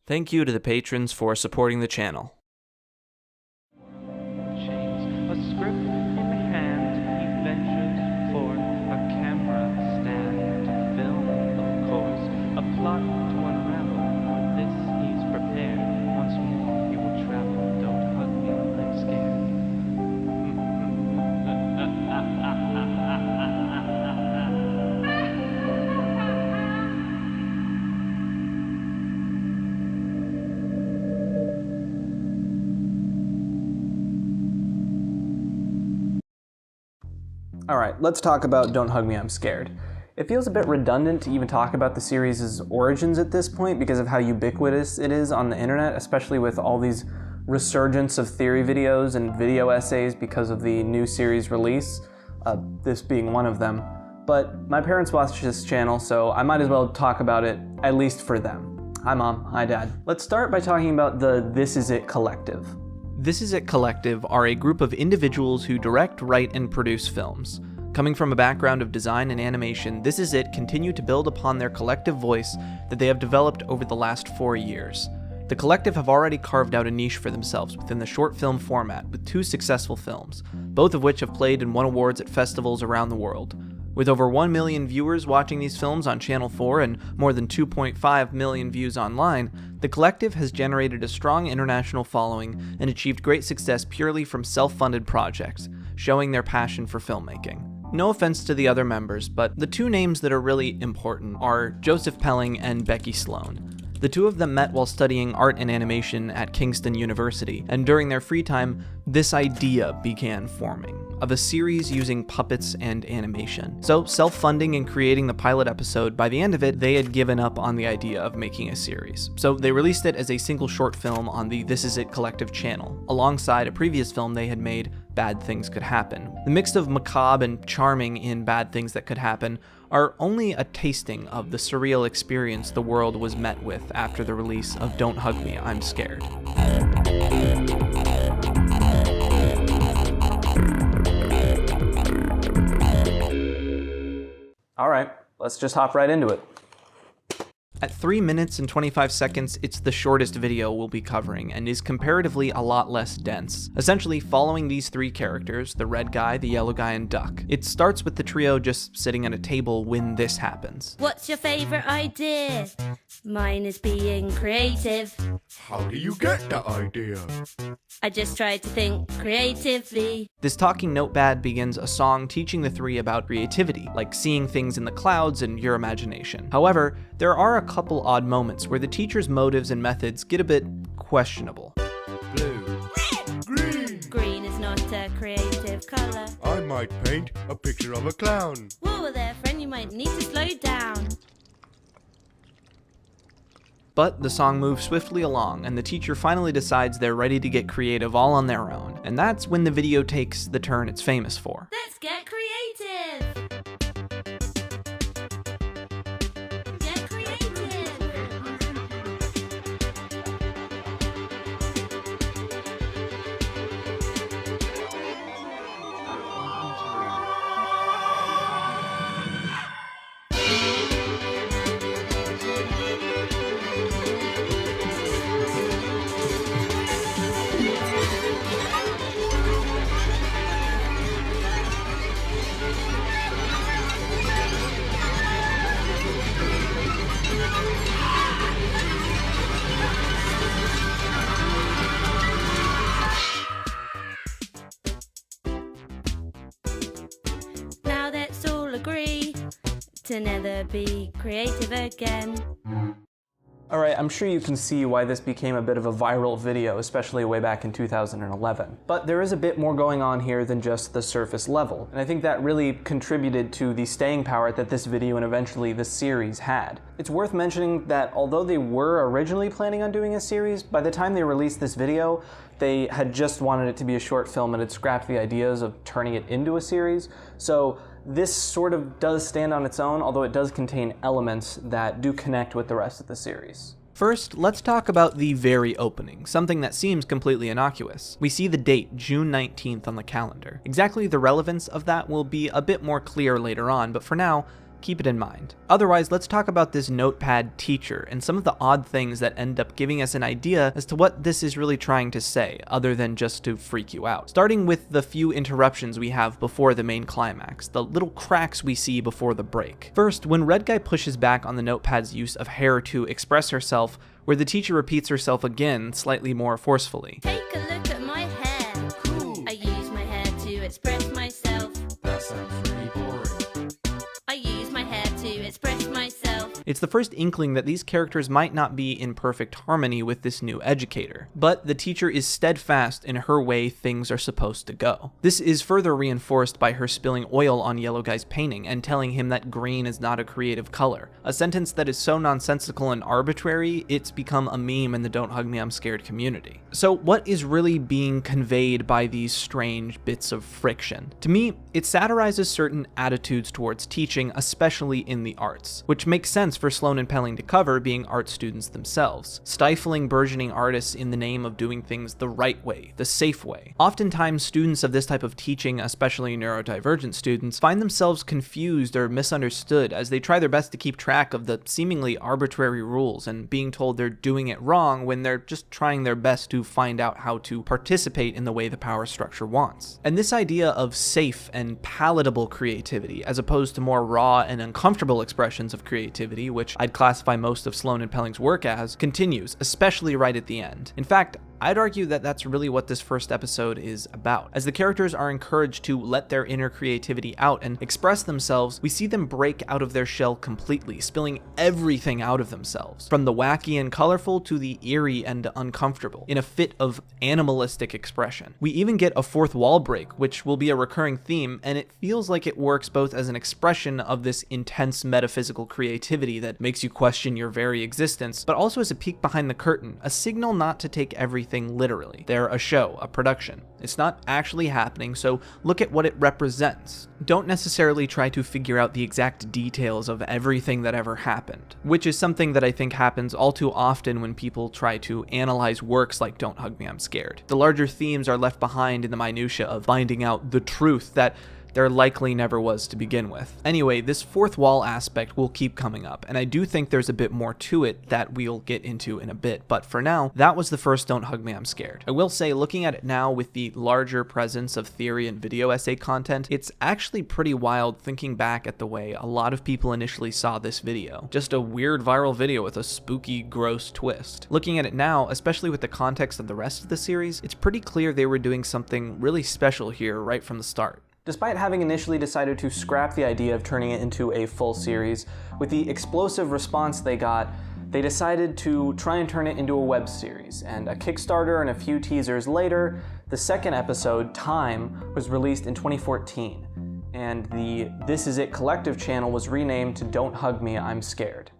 Thank you to the patrons for supporting the channel. Chains, a script in hand, he ventures for a camera stand to film, of course, a plot to unravel. For this he's prepared. Once more he will travel. Don't hug me, I'm scared. Alright, let's talk about Don't Hug Me, I'm Scared. It feels a bit redundant to even talk about the series' origins at this point because of how ubiquitous it is on the internet, especially with all these resurgence of theory videos and video essays because of the new series release, this being one of them. But my parents watch this channel, so I might as well talk about it, at least for them. Hi Mom, hi Dad. Let's start by talking about the This Is It Collective. This Is It Collective are a group of individuals who direct, write, and produce films. Coming from a background of design and animation, This Is It continue to build upon their collective voice that they have developed over the last 4 years. The collective have already carved out a niche for themselves within the short film format with 2 successful films, both of which have played and won awards at festivals around the world. With over 1 million viewers watching these films on Channel 4 and more than 2.5 million views online, the collective has generated a strong international following and achieved great success purely from self-funded projects, showing their passion for filmmaking. No offense to the other members, but the 2 names that are really important are Joseph Pelling and Becky Sloan. The 2 of them met while studying art and animation at Kingston University, and during their free time, this idea began forming, of a series using puppets and animation. So, self-funding and creating the pilot episode, by the end of it, they had given up on the idea of making a series. So they released it as a single short film on the This Is It Collective channel, alongside a previous film they had made, Bad Things Could Happen. The mix of macabre and charming in Bad Things That Could Happen are only a tasting of the surreal experience the world was met with after the release of Don't Hug Me, I'm Scared. Alright, let's just hop right into it. At 3 minutes and 25 seconds, it's the shortest video we'll be covering and is comparatively a lot less dense, essentially following these 3 characters, the red guy, the yellow guy, and Duck. It starts with the trio just sitting at a table when this happens. What's your favorite idea? Mine is being creative. How do you get the idea? I just try to think creatively. This talking notepad begins a song teaching the 3 about creativity, like seeing things in the clouds and your imagination. However, there are a couple odd moments where the teacher's motives and methods get a bit questionable. Blue. Green. Green is not a creative color. I might paint a picture of a clown. Whoa there, friend, you might need to slow down. But the song moves swiftly along, and the teacher finally decides they're ready to get creative all on their own. And that's when the video takes the turn it's famous for. Let's get creative! Get creative! Now let's all agree to never be creative again. Alright, I'm sure you can see why this became a bit of a viral video, especially way back in 2011. But there is a bit more going on here than just the surface level, and I think that really contributed to the staying power that this video and eventually this series had. It's worth mentioning that although they were originally planning on doing a series, by the time they released this video, they had just wanted it to be a short film and had scrapped the ideas of turning it into a series. So this sort of does stand on its own, although it does contain elements that do connect with the rest of the series. First, let's talk about the very opening, something that seems completely innocuous. We see the date, June 19th on the calendar. Exactly the relevance of that will be a bit more clear later on, but for now, Keep it in mind. Otherwise, let's talk about this notepad teacher and some of the odd things that end up giving us an idea as to what this is really trying to say, other than just to freak you out. Starting with the few interruptions we have before the main climax, the little cracks we see before the break. First, when Red Guy pushes back on the notepad's use of hair to express herself, where the teacher repeats herself again, slightly more forcefully. Take a look at my hair. Cool. I use my hair to express myself. That sounds really boring. I use my hair to express myself. It's the first inkling that these characters might not be in perfect harmony with this new educator, but the teacher is steadfast in her way things are supposed to go. This is further reinforced by her spilling oil on Yellow Guy's painting and telling him that green is not a creative color, a sentence that is so nonsensical and arbitrary it's become a meme in the Don't Hug Me I'm Scared community. So what is really being conveyed by these strange bits of friction? To me, it satirizes certain attitudes towards teaching, especially in the arts, which makes sense for Sloan and Pelling to cover, being art students themselves, stifling burgeoning artists in the name of doing things the right way, the safe way. Oftentimes, students of this type of teaching, especially neurodivergent students, find themselves confused or misunderstood as they try their best to keep track of the seemingly arbitrary rules and being told they're doing it wrong when they're just trying their best to find out how to participate in the way the power structure wants. And this idea of safe and palatable creativity, as opposed to more raw and uncomfortable expressions of creativity, which I'd classify most of Sloan and Pelling's work as, continues, especially right at the end. In fact, I'd argue that that's really what this first episode is about. As the characters are encouraged to let their inner creativity out and express themselves, we see them break out of their shell completely, spilling everything out of themselves, from the wacky and colorful to the eerie and uncomfortable, in a fit of animalistic expression. We even get a fourth wall break, which will be a recurring theme, and it feels like it works both as an expression of this intense metaphysical creativity that makes you question your very existence, but also as a peek behind the curtain, a signal not to take everything literally. They're a show, a production. It's not actually happening, so look at what it represents. Don't necessarily try to figure out the exact details of everything that ever happened, which is something that I think happens all too often when people try to analyze works like Don't Hug Me I'm Scared. The larger themes are left behind in the minutia of finding out the truth that there likely never was to begin with. Anyway, this fourth wall aspect will keep coming up, and I do think there's a bit more to it that we'll get into in a bit, but for now, that was the first Don't Hug Me I'm Scared. I will say, looking at it now with the larger presence of theory and video essay content, it's actually pretty wild thinking back at the way a lot of people initially saw this video. Just a weird viral video with a spooky, gross twist. Looking at it now, especially with the context of the rest of the series, it's pretty clear they were doing something really special here right from the start. Despite having initially decided to scrap the idea of turning it into a full series, with the explosive response they got, they decided to try and turn it into a web series, and a Kickstarter and a few teasers later, the second episode, Time, was released in 2014, and the This Is It Collective channel was renamed to Don't Hug Me I'm Scared.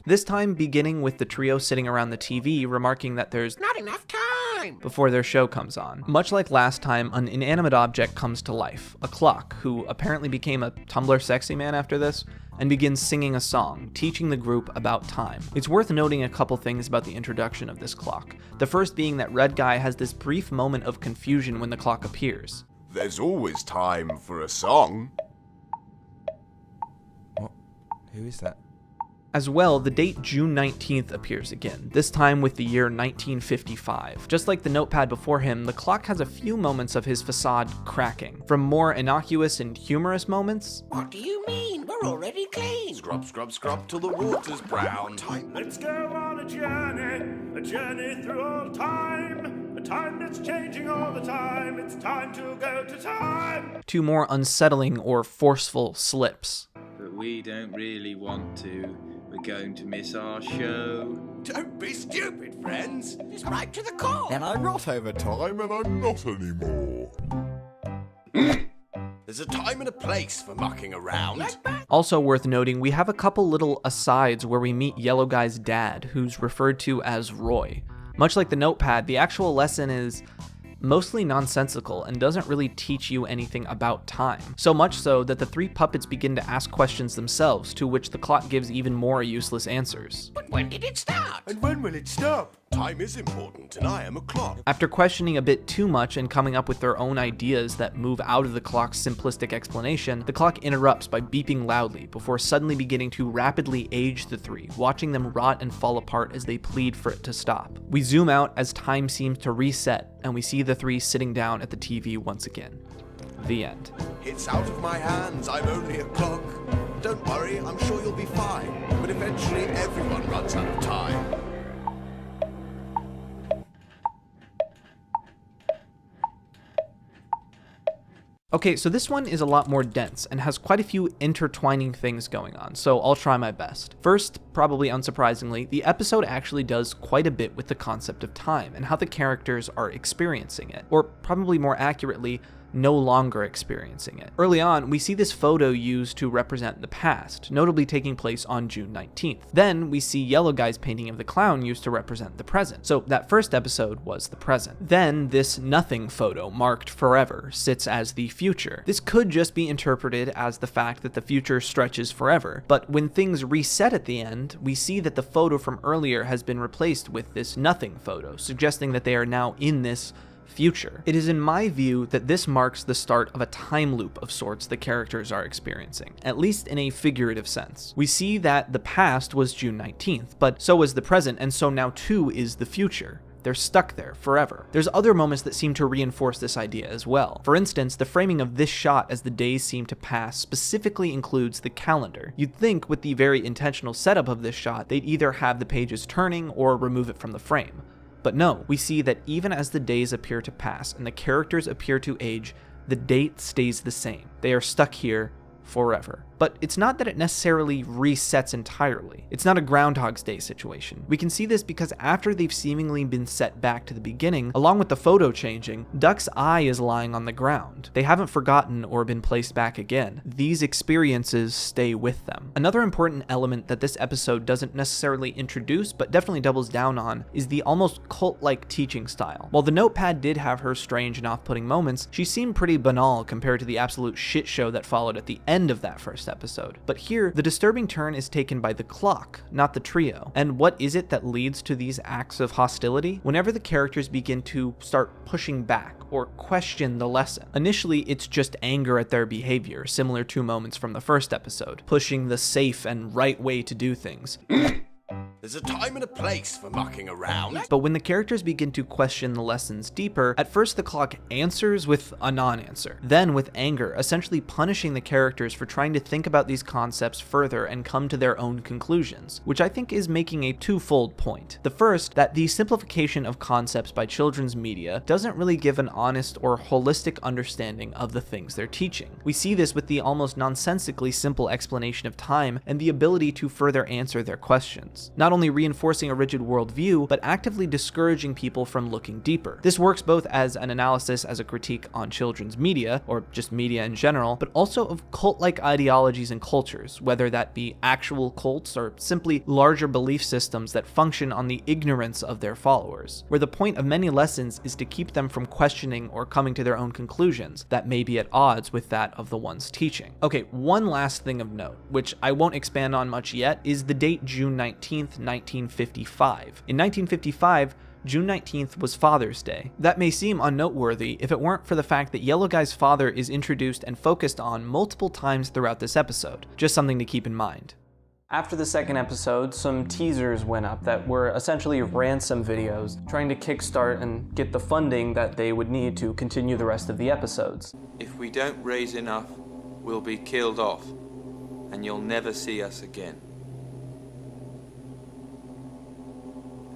This time beginning with the trio sitting around the TV remarking that there's Not enough time! before their show comes on. Much like last time, an inanimate object comes to life, a clock, who apparently became a Tumblr sexy man after this, and begins singing a song, teaching the group about time. It's worth noting a couple things about the introduction of this clock. The first being that Red Guy has this brief moment of confusion when the clock appears. There's always time for a song. What? Who is that? As well, the date June 19th appears again, this time with the year 1955. Just like the notepad before him, the clock has a few moments of his facade cracking. From more innocuous and humorous moments, What do you mean? We're already clean. Scrub, scrub, scrub till the water's brown. Let's go on a journey through all time, a time that's changing all the time. It's time to go to time. to more unsettling or forceful slips. But we don't really want to. We're going to miss our show. Don't be stupid, friends. It's right to the core. And I'm not over time, and I'm not anymore. There's a time and a place for mucking around. Also worth noting, we have a couple little asides where we meet Yellow Guy's dad, who's referred to as Roy. Much like the notepad, the actual lesson is mostly nonsensical and doesn't really teach you anything about time. So much so that the three puppets begin to ask questions themselves, to which the clock gives even more useless answers. But when did it start? And when will it stop? Time is important, and I am a clock. After questioning a bit too much and coming up with their own ideas that move out of the clock's simplistic explanation, the clock interrupts by beeping loudly before suddenly beginning to rapidly age the three, watching them rot and fall apart as they plead for it to stop. We zoom out as time seems to reset, and we see the three sitting down at the TV once again. The end. It's out of my hands, I'm only a clock. Don't worry, I'm sure you'll be fine. But eventually everyone runs out of time. Okay, so this one is a lot more dense and has quite a few intertwining things going on, so I'll try my best. First, probably unsurprisingly, the episode actually does quite a bit with the concept of time and how the characters are experiencing it, or probably more accurately, no longer experiencing it. Early on, we see this photo used to represent the past, notably taking place on June 19th. Then we see Yellow Guy's painting of the clown used to represent the present. So that first episode was the present. Then this nothing photo marked forever sits as the future. This could just be interpreted as the fact that the future stretches forever, but when things reset at the end, we see that the photo from earlier has been replaced with this nothing photo, suggesting that they are now in this future. It is in my view that this marks the start of a time loop of sorts the characters are experiencing, at least in a figurative sense. We see that the past was June 19th, but so was the present, and so now too is the future. They're stuck there forever. There's other moments that seem to reinforce this idea as well. For instance, the framing of this shot as the days seem to pass specifically includes the calendar. You'd think with the very intentional setup of this shot, they'd either have the pages turning or remove it from the frame. But no, we see that even as the days appear to pass and the characters appear to age, the date stays the same. They are stuck here forever. But it's not that it necessarily resets entirely. It's not a Groundhog's Day situation. We can see this because after they've seemingly been set back to the beginning, along with the photo changing, Duck's eye is lying on the ground. They haven't forgotten or been placed back again. These experiences stay with them. Another important element that this episode doesn't necessarily introduce, but definitely doubles down on, is the almost cult-like teaching style. While the notepad did have her strange and off-putting moments, she seemed pretty banal compared to the absolute shit show that followed at the end of that first episode. But here, the disturbing turn is taken by the clock, not the trio. And what is it that leads to these acts of hostility? Whenever the characters begin to start pushing back or question the lesson. Initially, it's just anger at their behavior, similar to moments from the first episode, pushing the safe and right way to do things. There's a time and a place for mucking around. But when the characters begin to question the lessons deeper, at first the clock answers with a non-answer, then with anger, essentially punishing the characters for trying to think about these concepts further and come to their own conclusions, which I think is making a twofold point. The first, that the simplification of concepts by children's media doesn't really give an honest or holistic understanding of the things they're teaching. We see this with the almost nonsensically simple explanation of time and the ability to further answer their questions, not only reinforcing a rigid worldview, but actively discouraging people from looking deeper. This works both as an analysis as a critique on children's media, or just media in general, but also of cult-like ideologies and cultures, whether that be actual cults or simply larger belief systems that function on the ignorance of their followers, where the point of many lessons is to keep them from questioning or coming to their own conclusions that may be at odds with that of the ones teaching. Okay, one last thing of note, which I won't expand on much yet, is the date June 19th, 1955. In 1955, June 19th was Father's Day. That may seem unnoteworthy if it weren't for the fact that Yellow Guy's father is introduced and focused on multiple times throughout this episode. Just something to keep in mind. After the second episode, some teasers went up that were essentially ransom videos, trying to kickstart and get the funding that they would need to continue the rest of the episodes. If we don't raise enough, we'll be killed off, and you'll never see us again.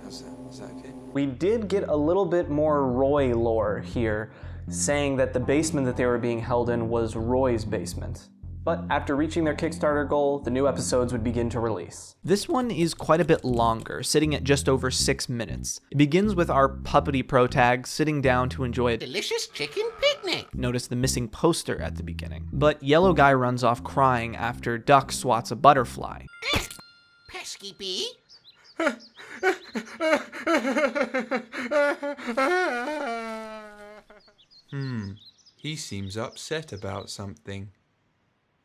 How's that? Is that okay? We did get a little bit more Roy lore here, saying that the basement that they were being held in was Roy's basement. But after reaching their Kickstarter goal, the new episodes would begin to release. This one is quite a bit longer, sitting at just over 6 minutes. It begins with our puppety protag sitting down to enjoy a Delicious chicken picnic. Notice the missing poster at the beginning. But Yellow Guy runs off crying after Duck swats a butterfly. Pesky bee. He seems upset about something.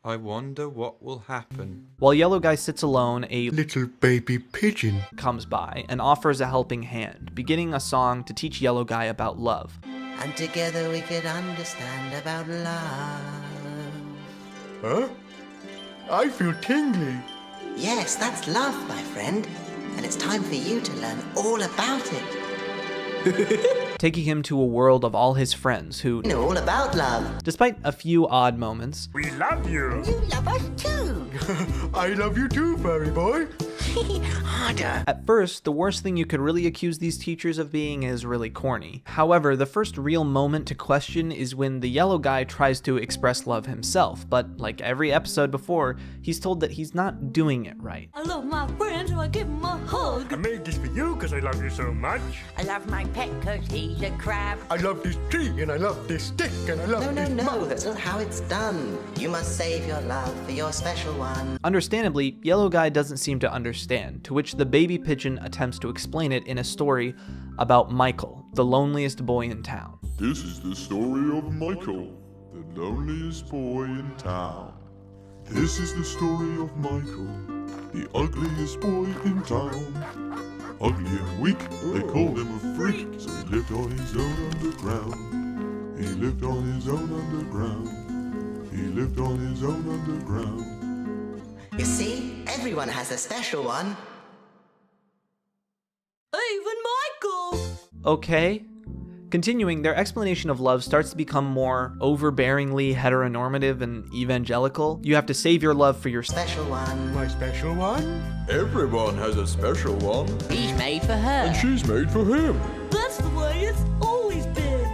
I wonder what will happen. While Yellow Guy sits alone, a Little baby pigeon. comes by and offers a helping hand, beginning a song to teach Yellow Guy about love. And together we could understand about love. Huh? I feel tingly. Yes, that's love, my friend. And it's time for you to learn all about it. Taking him to a world of all his friends who, You know all about love. despite a few odd moments, We love you. You love us too. I love you too, furry boy. Harder. at first, the worst thing you could really accuse these teachers of being is really corny. However, the first real moment to question is when the Yellow Guy tries to express love himself, but like every episode before, he's told that he's not doing it right. I love my friends, so I give them a hug. I made this for you because I love you so much. I love my pet cause he's a crab. I love this tree and I love this stick and I love No, that's not how it's done. You must save your love for your special one. Understandably, Yellow Guy doesn't seem to understand, to which the baby pigeon attempts to explain it in a story about Michael, the loneliest boy in town. This is the story of Michael, the loneliest boy in town. This is the story of Michael, the ugliest boy in town. Ugly and weak, they called him a freak, so he lived on his own underground. He lived on his own underground. He lived on his own underground. You see, everyone has a special one. Even Michael! Okay. Continuing, their explanation of love starts to become more overbearingly heteronormative and evangelical. You have to save your love for your Special one. My special one? Everyone has a special one, He's made for her. she's made for him. That's the way it's always been.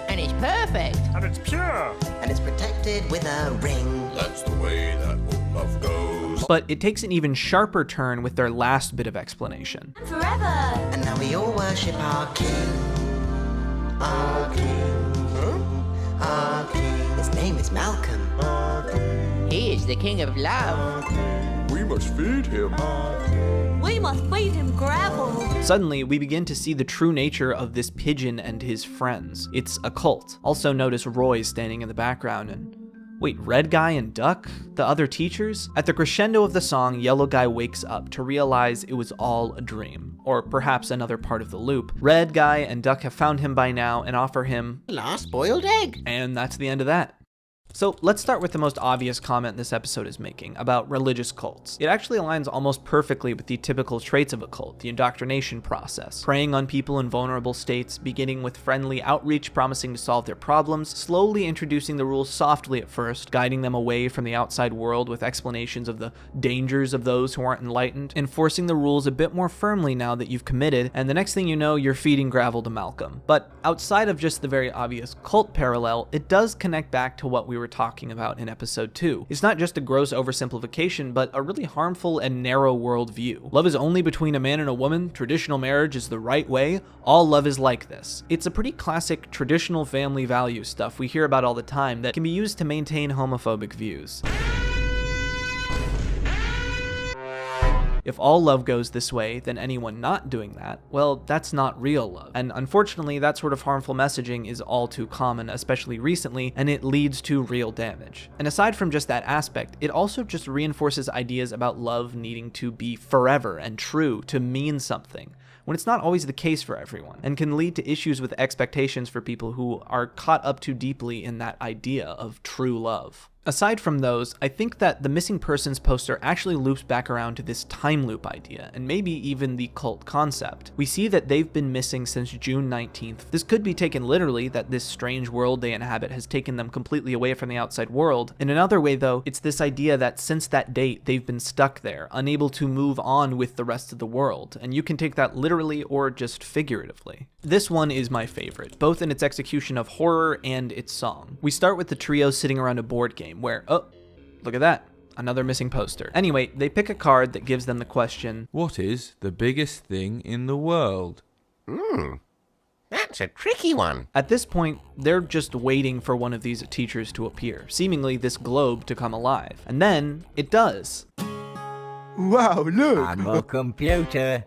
And it's perfect. And it's pure. And it's protected with a ring. That's the way that all love goes. But it takes an even sharper turn with their last bit of explanation. Forever! And now we all worship our king. Our king. Our king. His name is Malcolm. He is the king of love. We must feed him. We must feed him gravel. Suddenly, we begin to see the true nature of this pigeon and his friends. It's a cult. Also notice Roy standing in the background and... Wait, Red Guy and Duck? The other teachers? At the crescendo of the song, Yellow Guy wakes up to realize it was all a dream, or perhaps another part of the loop. Red Guy and Duck have found him by now and offer him... Last boiled egg. And that's the end of that. So let's start with the most obvious comment this episode is making about religious cults. It actually aligns almost perfectly with the typical traits of a cult, the indoctrination process. Preying on people in vulnerable states, beginning with friendly outreach promising to solve their problems, slowly introducing the rules softly at first, guiding them away from the outside world with explanations of the dangers of those who aren't enlightened, enforcing the rules a bit more firmly now that you've committed, and the next thing you know, you're feeding gravel to Malcolm. But outside of just the very obvious cult parallel, it does connect back to what we were talking about in episode 2. It's not just a gross oversimplification, but a really harmful and narrow worldview. Love is only between a man and a woman, traditional marriage is the right way, all love is like this. It's a pretty classic traditional family value stuff we hear about all the time that can be used to maintain homophobic views. If all love goes this way, then anyone not doing that, well, that's not real love. And unfortunately, that sort of harmful messaging is all too common, especially recently, and it leads to real damage. And aside from just that aspect, it also just reinforces ideas about love needing to be forever and true, to mean something, when it's not always the case for everyone, and can lead to issues with expectations for people who are caught up too deeply in that idea of true love. Aside from those, I think that the missing persons poster actually loops back around to this time loop idea, and maybe even the cult concept. We see that they've been missing since June 19th. This could be taken literally, that this strange world they inhabit has taken them completely away from the outside world. In another way though, it's this idea that since that date, they've been stuck there, unable to move on with the rest of the world, and you can take that literally or just figuratively. This one is my favorite, both in its execution of horror and its song. We start with the trio sitting around a board game where, oh, look at that, another missing poster. Anyway, they pick a card that gives them the question, what is the biggest thing in the world? That's a tricky one. At this point, they're just waiting for one of these teachers to appear, seemingly this globe to come alive. And then, it does. Wow, look! I'm a computer.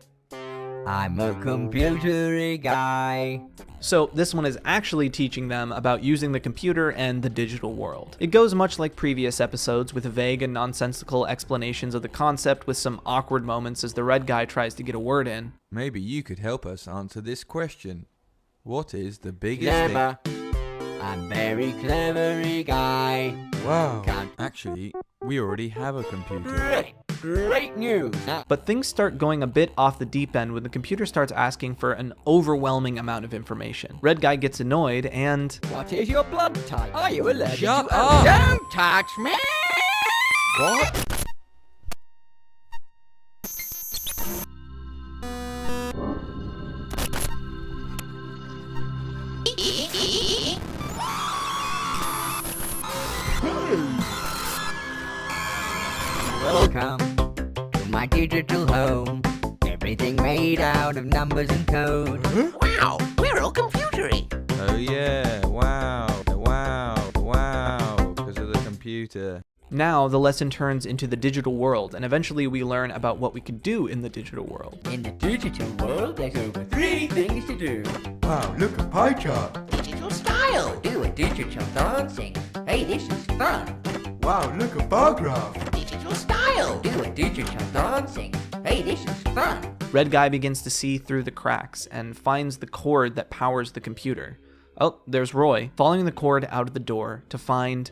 I'm a computery guy. So this one is actually teaching them about using the computer and the digital world. It goes much like previous episodes, with vague and nonsensical explanations of the concept, with some awkward moments as the red guy tries to get a word in. Maybe you could help us answer this question. What is the biggest Clever. I'm very clevery guy. Wow. Actually, we already have a computer. Great news. But things start going a bit off the deep end when the computer starts asking for an overwhelming amount of information. Red guy gets annoyed and... What is your blood type? Are you allergic Shut to up! Don't touch me! What? Welcome to my digital home. Everything made out of numbers and code. Wow, we're all computery. Oh yeah, wow, because of the computer. Now the lesson turns into the digital world, and eventually we learn about what we could do in the digital world. In the digital world, there's over 3 things to do. Wow, look, a pie chart. Digital style. Do a digital dancing. Hey, this is fun. Wow, look, a bar graph. Digital style. Do a digital dancing. Hey, this is fun. Red guy begins to see through the cracks and finds the cord that powers the computer. Oh, there's Roy, following the cord out of the door to find...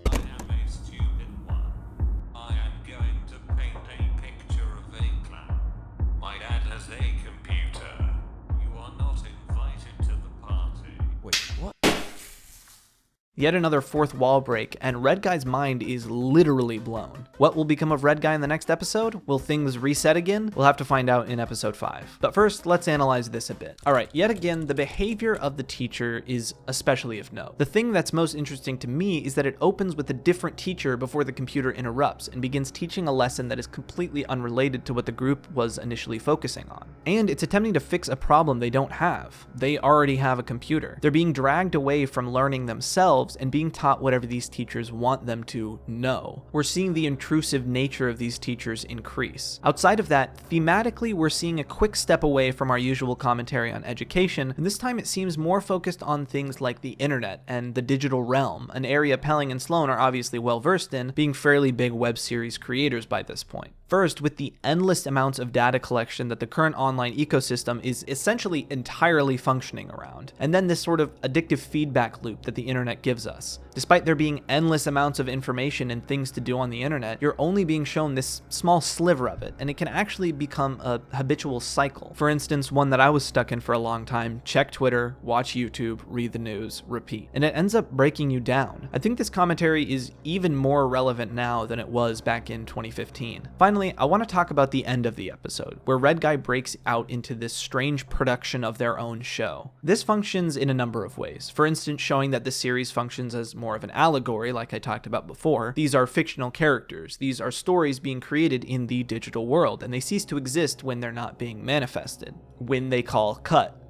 Yet another fourth wall break, and Red Guy's mind is literally blown. What will become of Red Guy in the next episode? Will things reset again? We'll have to find out in episode 5. But first, let's analyze this a bit. Alright, yet again, the behavior of the teacher is especially of note. The thing that's most interesting to me is that it opens with a different teacher before the computer interrupts and begins teaching a lesson that is completely unrelated to what the group was initially focusing on. And it's attempting to fix a problem they don't have. They already have a computer. They're being dragged away from learning themselves and being taught whatever these teachers want them to know. We're seeing the intrusive nature of these teachers increase. Outside of that, thematically, we're seeing a quick step away from our usual commentary on education, and this time it seems more focused on things like the internet and the digital realm, an area Pelling and Sloan are obviously well versed in, being fairly big web series creators by this point. First, with the endless amounts of data collection that the current online ecosystem is essentially entirely functioning around, and then this sort of addictive feedback loop that the internet gives us. Despite there being endless amounts of information and things to do on the internet, you're only being shown this small sliver of it, and it can actually become a habitual cycle. For instance, one that I was stuck in for a long time: check Twitter, watch YouTube, read the news, repeat. And it ends up breaking you down. I think this commentary is even more relevant now than it was back in 2015. Finally, I want to talk about the end of the episode, where Red Guy breaks out into this strange production of their own show. This functions in a number of ways. For instance, showing that the series functions as more of an allegory, like I talked about before. These are fictional characters. These are stories being created in the digital world, and they cease to exist when they're not being manifested, when they call cut.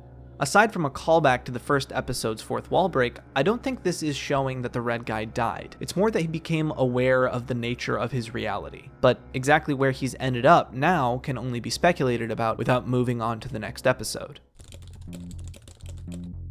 Aside from a callback to the first episode's fourth wall break, I don't think this is showing that the Red Guy died. It's more that he became aware of the nature of his reality. But exactly where he's ended up now can only be speculated about without moving on to the next episode.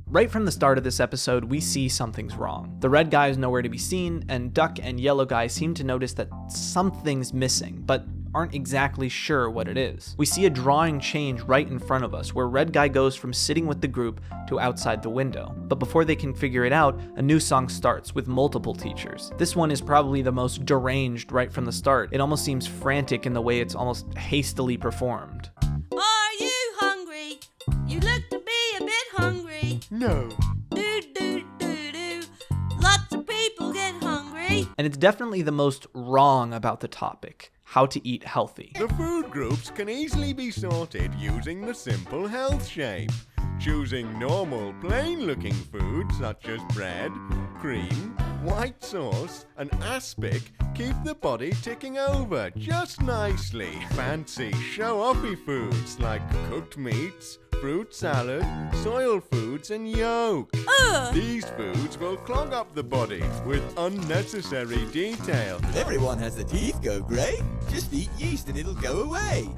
Right from the start of this episode, we see something's wrong. The Red Guy is nowhere to be seen, and Duck and Yellow Guy seem to notice that something's missing, but aren't exactly sure what it is. We see a drawing change right in front of us, where Red Guy goes from sitting with the group to outside the window. But before they can figure it out, a new song starts with multiple teachers. This one is probably the most deranged right from the start. It almost seems frantic in the way it's almost hastily performed. Are you hungry? You look to be a bit hungry. No. Do do do do. Lots of people get hungry. And it's definitely the most wrong about the topic: how to eat healthy. The food groups can easily be sorted using the simple health shape. Choosing normal, plain-looking foods such as bread, cream, white sauce, and aspic keep the body ticking over just nicely. Fancy show-offy foods like cooked meats, fruit salad, soil foods, and yolk. These foods will clog up the body with unnecessary detail. Everyone has the teeth go grey. Just eat yeast and it'll go away.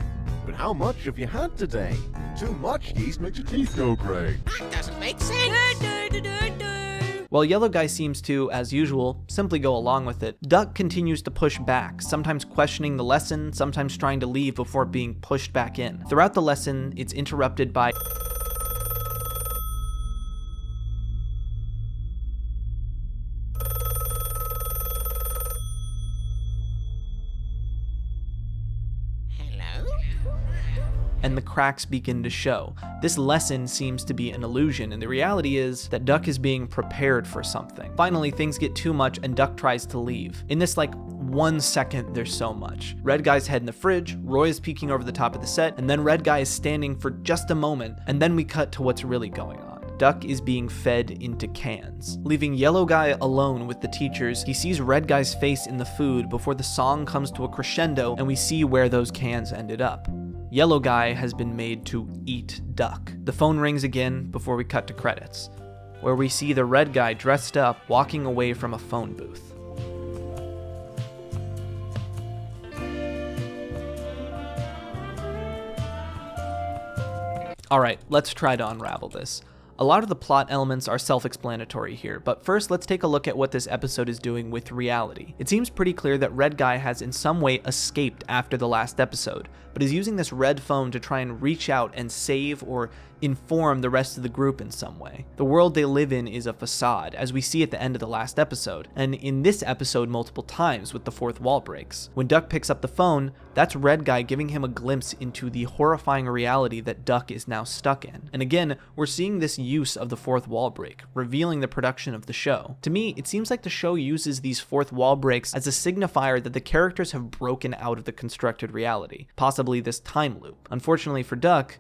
But how much have you had today? Too much yeast makes your teeth go grey. That doesn't make sense. While Yellow Guy seems to, as usual, simply go along with it, Duck continues to push back, sometimes questioning the lesson, sometimes trying to leave before being pushed back in. Throughout the lesson, it's interrupted by and the cracks begin to show. This lesson seems to be an illusion, and the reality is that Duck is being prepared for something. Finally, things get too much and Duck tries to leave. In this 1 second, there's so much. Red Guy's head in the fridge, Roy is peeking over the top of the set, and then Red Guy is standing for just a moment, and then we cut to what's really going on. Duck is being fed into cans. Leaving Yellow Guy alone with the teachers, he sees Red Guy's face in the food before the song comes to a crescendo and we see where those cans ended up. Yellow Guy has been made to eat Duck. The phone rings again before we cut to credits, where we see the Red Guy dressed up walking away from a phone booth. Alright, let's try to unravel this. A lot of the plot elements are self-explanatory here, but first let's take a look at what this episode is doing with reality. It seems pretty clear that Red Guy has in some way escaped after the last episode, but is using this red phone to try and reach out and save or inform the rest of the group in some way. The world they live in is a facade, as we see at the end of the last episode, and in this episode multiple times with the fourth wall breaks. When Duck picks up the phone, that's Red Guy giving him a glimpse into the horrifying reality that Duck is now stuck in. And again, we're seeing this use of the fourth wall break, revealing the production of the show. To me, it seems like the show uses these fourth wall breaks as a signifier that the characters have broken out of the constructed reality, possibly this time loop. Unfortunately for Duck,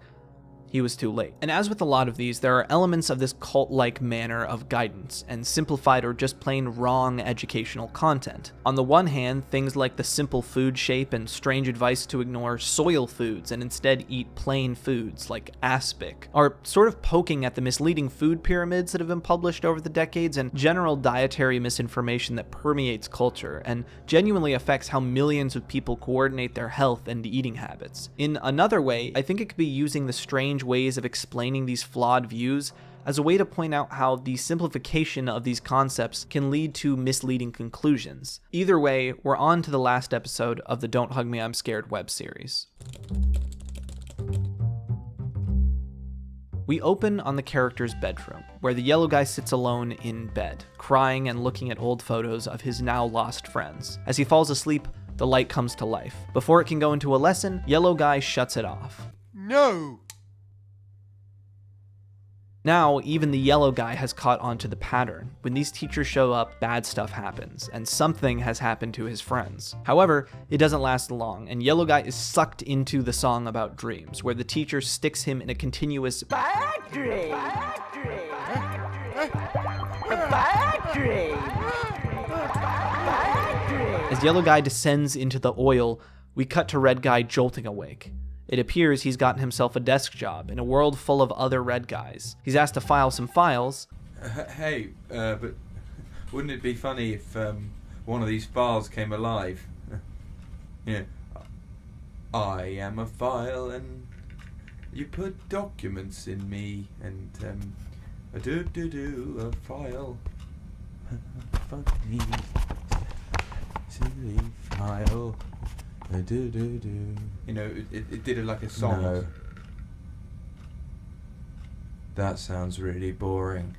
he was too late. And as with a lot of these, there are elements of this cult-like manner of guidance and simplified or just plain wrong educational content. On the one hand, things like the simple food shape and strange advice to ignore soil foods and instead eat plain foods like aspic are sort of poking at the misleading food pyramids that have been published over the decades and general dietary misinformation that permeates culture and genuinely affects how millions of people coordinate their health and eating habits. In another way, I think it could be using the strange ways of explaining these flawed views as a way to point out how the simplification of these concepts can lead to misleading conclusions. Either way, we're on to the last episode of the Don't Hug Me, I'm Scared web series. We open on the character's bedroom, where the Yellow Guy sits alone in bed, crying and looking at old photos of his now lost friends. As he falls asleep, the light comes to life. Before it can go into a lesson, Yellow Guy shuts it off. No! Now, even the Yellow Guy has caught on to the pattern. When these teachers show up, bad stuff happens, and something has happened to his friends. However, it doesn't last long, and Yellow Guy is sucked into the song about dreams, where the teacher sticks him in a continuous Bad dream! Bad dream! Bad dream! As Yellow Guy descends into the oil, we cut to Red Guy jolting awake. It appears he's gotten himself a desk job in a world full of other Red Guys. He's asked to file some files. Hey, but wouldn't it be funny if one of these files came alive? Yeah, I am a file and you put documents in me and a a file. Funny, silly file. You know, it did it like a song. No. That sounds really boring.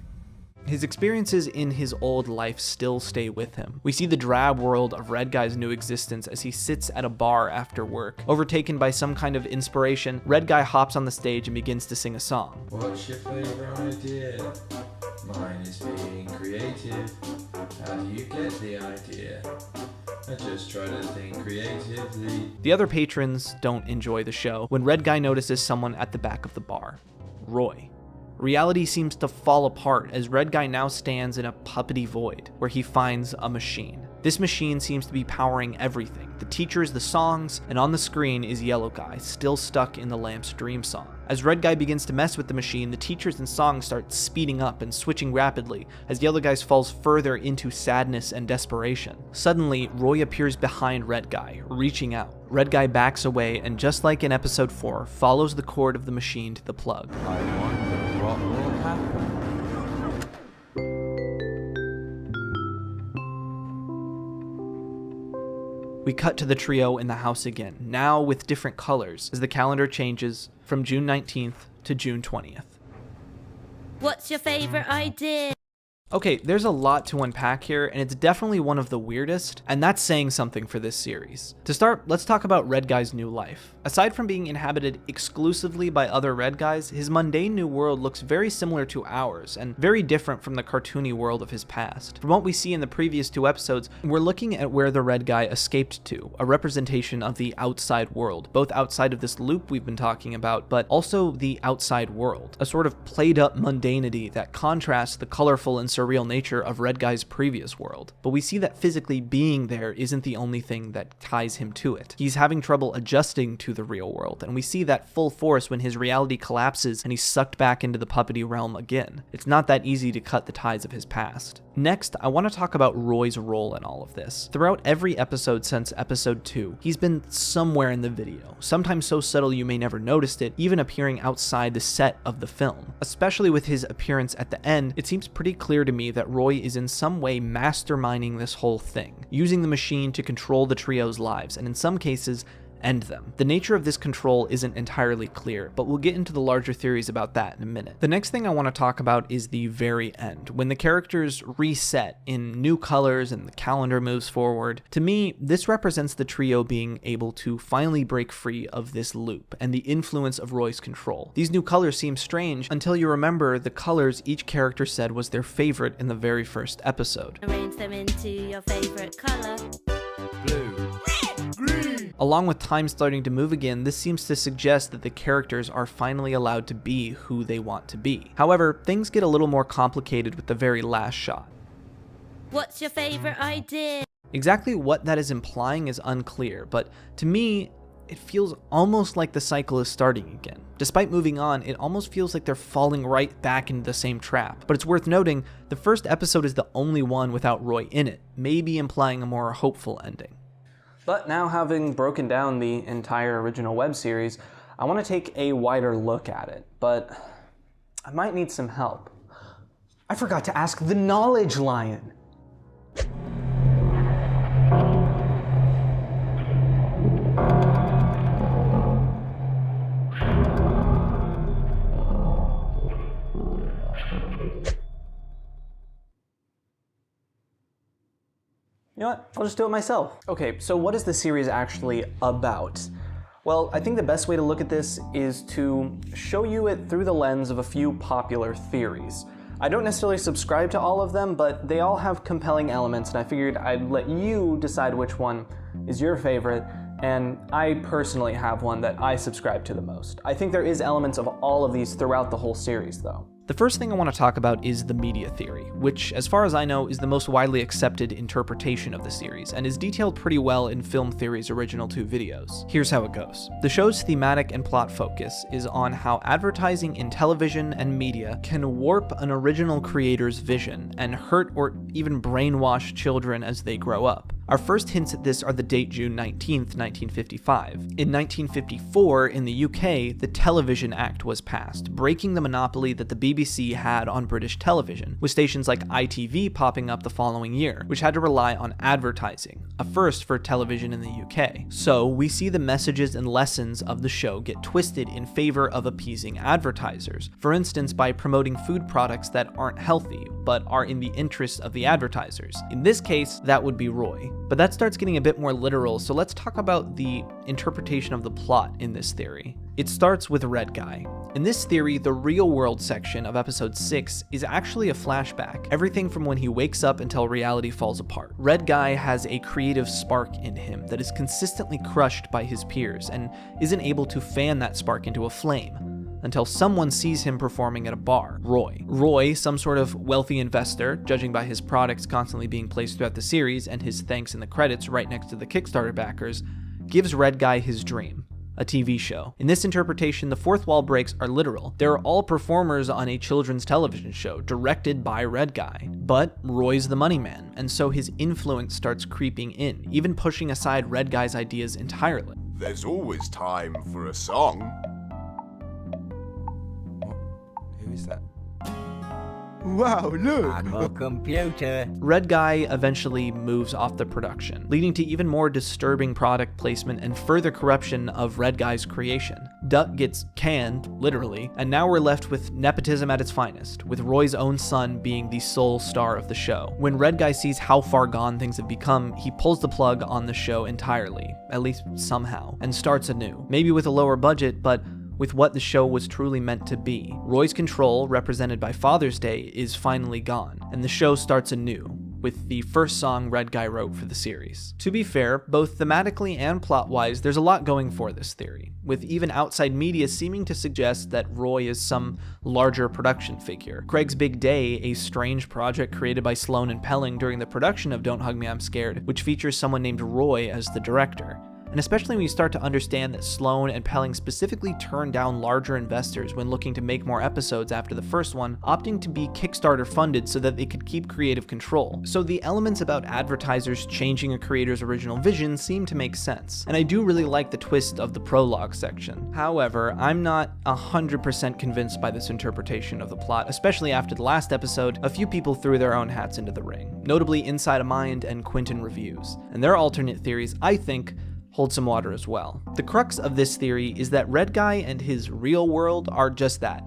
His experiences in his old life still stay with him. We see the drab world of Red Guy's new existence as he sits at a bar after work. Overtaken by some kind of inspiration, Red Guy hops on the stage and begins to sing a song. What's your favorite idea? Mine is being creative. How do you get the idea? I just try to think creatively. The other patrons don't enjoy the show when Red Guy notices someone at the back of the bar, Roy. Reality seems to fall apart as Red Guy now stands in a puppety void where he finds a machine. This machine seems to be powering everything, the teachers, the songs, and on the screen is Yellow Guy, still stuck in the lamp's dream song. As Red Guy begins to mess with the machine, the teachers and songs start speeding up and switching rapidly as Yellow Guy falls further into sadness and desperation. Suddenly, Roy appears behind Red Guy, reaching out. Red Guy backs away and, just like in episode 4, follows the cord of the machine to the plug. I wonder what will happen. We cut to the trio in the house again, now with different colors, as the calendar changes from June 19th to June 20th. What's your favorite idea? Okay, there's a lot to unpack here, and it's definitely one of the weirdest, and that's saying something for this series. To start, let's talk about Red Guy's new life. Aside from being inhabited exclusively by other Red Guys, his mundane new world looks very similar to ours, and very different from the cartoony world of his past. From what we see in the previous 2 episodes, we're looking at where the Red Guy escaped to, a representation of the outside world, both outside of this loop we've been talking about, but also the outside world, a sort of played-up mundanity that contrasts the colorful and surreal nature of Red Guy's previous world. But we see that physically being there isn't the only thing that ties him to it. He's having trouble adjusting to the real world, and we see that full force when his reality collapses and he's sucked back into the puppety realm again. It's not that easy to cut the ties of his past. Next, I want to talk about Roy's role in all of this. Throughout every episode since episode 2, he's been somewhere in the video, sometimes so subtle you may never noticed it, even appearing outside the set of the film. Especially with his appearance at the end, it seems pretty clear to me that Roy is in some way masterminding this whole thing, using the machine to control the trio's lives, and in some cases, end them. The nature of this control isn't entirely clear, but we'll get into the larger theories about that in a minute. The next thing I want to talk about is the very end, when the characters reset in new colors and the calendar moves forward. To me, this represents the trio being able to finally break free of this loop and the influence of Roy's control. These new colors seem strange until you remember the colors each character said was their favorite in the very first episode. Arrange them into your favorite color. Blue. Along with time starting to move again, this seems to suggest that the characters are finally allowed to be who they want to be. However, things get a little more complicated with the very last shot. What's your favorite idea? Exactly what that is implying is unclear, but to me, it feels almost like the cycle is starting again. Despite moving on, it almost feels like they're falling right back into the same trap. But it's worth noting, the first episode is the only one without Roy in it, maybe implying a more hopeful ending. But now, having broken down the entire original web series, I want to take a wider look at it, but I might need some help. I forgot to ask the Knowledge Lion. You know what? I'll just do it myself. Okay, so what is the series actually about? Well, I think the best way to look at this is to show you it through the lens of a few popular theories. I don't necessarily subscribe to all of them, but they all have compelling elements, and I figured I'd let you decide which one is your favorite, and I personally have one that I subscribe to the most. I think there is elements of all of these throughout the whole series, though. The first thing I want to talk about is the media theory, which, as far as I know, is the most widely accepted interpretation of the series, and is detailed pretty well in Film Theory's original 2 videos. Here's how it goes. The show's thematic and plot focus is on how advertising in television and media can warp an original creator's vision and hurt or even brainwash children as they grow up. Our first hints at this are the date June 19th, 1955. In 1954, in the UK, the Television Act was passed, breaking the monopoly that the BBC had on British television, with stations like ITV popping up the following year, which had to rely on advertising, a first for television in the UK. So we see the messages and lessons of the show get twisted in favor of appeasing advertisers, for instance by promoting food products that aren't healthy, but are in the interest of the advertisers. In this case, that would be Roy. But that starts getting a bit more literal, so let's talk about the interpretation of the plot in this theory. It starts with Red Guy. In this theory, the real world section of episode 6 is actually a flashback, everything from when he wakes up until reality falls apart. Red Guy has a creative spark in him that is consistently crushed by his peers and isn't able to fan that spark into a flame until someone sees him performing at a bar. Roy, some sort of wealthy investor, judging by his products constantly being placed throughout the series and his thanks in the credits right next to the Kickstarter backers, gives Red Guy his dream, a TV show. In this interpretation, the fourth wall breaks are literal. They're all performers on a children's television show directed by Red Guy. But Roy's the money man, and so his influence starts creeping in, even pushing aside Red Guy's ideas entirely. There's always time for a song. Who is that? Wow, look! I'm a computer. Red Guy eventually moves off the production, leading to even more disturbing product placement and further corruption of Red Guy's creation. Duck gets canned, literally, and now we're left with nepotism at its finest, with Roy's own son being the sole star of the show. When Red Guy sees how far gone things have become, he pulls the plug on the show entirely, at least somehow, and starts anew. Maybe with a lower budget, but with what the show was truly meant to be. Roy's control, represented by Father's Day, is finally gone, and the show starts anew, with the first song Red Guy wrote for the series. To be fair, both thematically and plot-wise, there's a lot going for this theory, with even outside media seeming to suggest that Roy is some larger production figure. Craig's Big Day, a strange project created by Sloan and Pelling during the production of Don't Hug Me, I'm Scared, which features someone named Roy as the director. And especially when you start to understand that Sloan and Pelling specifically turned down larger investors when looking to make more episodes after the first one, opting to be Kickstarter funded so that they could keep creative control. So the elements about advertisers changing a creator's original vision seem to make sense. And I do really like the twist of the prologue section. However, I'm not 100% convinced by this interpretation of the plot, especially after the last episode. A few people threw their own hats into the ring, notably Inside a Mind and Quentin Reviews. And their alternate theories, I think, hold some water as well. The crux of this theory is that Red Guy and his real world are just that,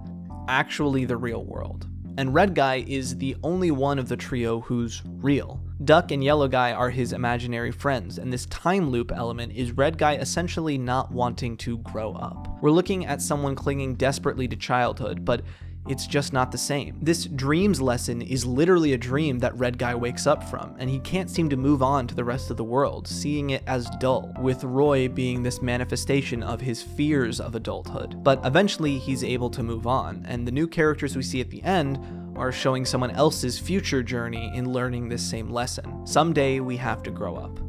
actually the real world. And Red Guy is the only one of the trio who's real. Duck and Yellow Guy are his imaginary friends, and this time loop element is Red Guy essentially not wanting to grow up. We're looking at someone clinging desperately to childhood, but it's just not the same. This dreams lesson is literally a dream that Red Guy wakes up from, and he can't seem to move on to the rest of the world, seeing it as dull, with Roy being this manifestation of his fears of adulthood. But eventually he's able to move on, and the new characters we see at the end are showing someone else's future journey in learning this same lesson. Someday we have to grow up.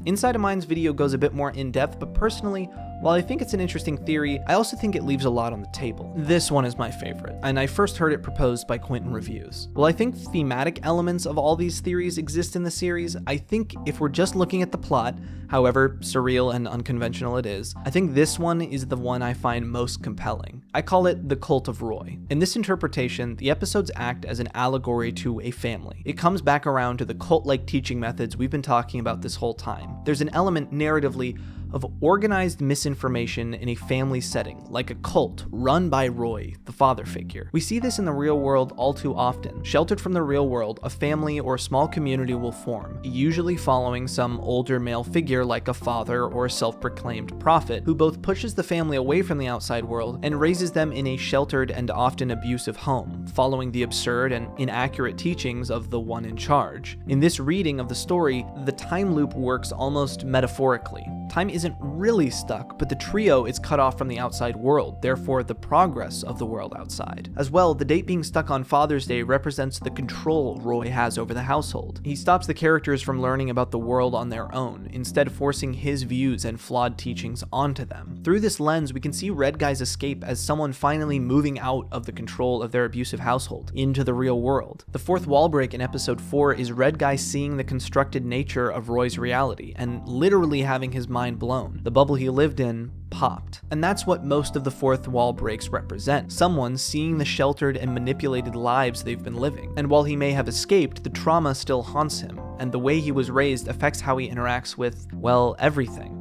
Inside a Mind's video goes a bit more in-depth, but personally, while I think it's an interesting theory, I also think it leaves a lot on the table. This one is my favorite, and I first heard it proposed by Quentin Reviews. While I think thematic elements of all these theories exist in the series, I think if we're just looking at the plot, however surreal and unconventional it is, I think this one is the one I find most compelling. I call it The Cult of Roy. In this interpretation, the episodes act as an allegory to a family. It comes back around to the cult-like teaching methods we've been talking about this whole time. There's an element narratively of organized misinformation in a family setting, like a cult run by Roy, the father figure. We see this in the real world all too often. Sheltered from the real world, a family or small community will form, usually following some older male figure like a father or a self-proclaimed prophet, who both pushes the family away from the outside world and raises them in a sheltered and often abusive home, following the absurd and inaccurate teachings of the one in charge. In this reading of the story, the time loop works almost metaphorically. Time isn't really stuck, but the trio is cut off from the outside world, therefore the progress of the world outside. As well, the date being stuck on Father's Day represents the control Roy has over the household. He stops the characters from learning about the world on their own, instead forcing his views and flawed teachings onto them. Through this lens, we can see Red Guy's escape as someone finally moving out of the control of their abusive household into the real world. The fourth wall break in episode 4 is Red Guy seeing the constructed nature of Roy's reality and literally having his mind blown. The bubble he lived in popped. And that's what most of the fourth wall breaks represent. Someone seeing the sheltered and manipulated lives they've been living. And while he may have escaped, the trauma still haunts him, and the way he was raised affects how he interacts with, well, everything.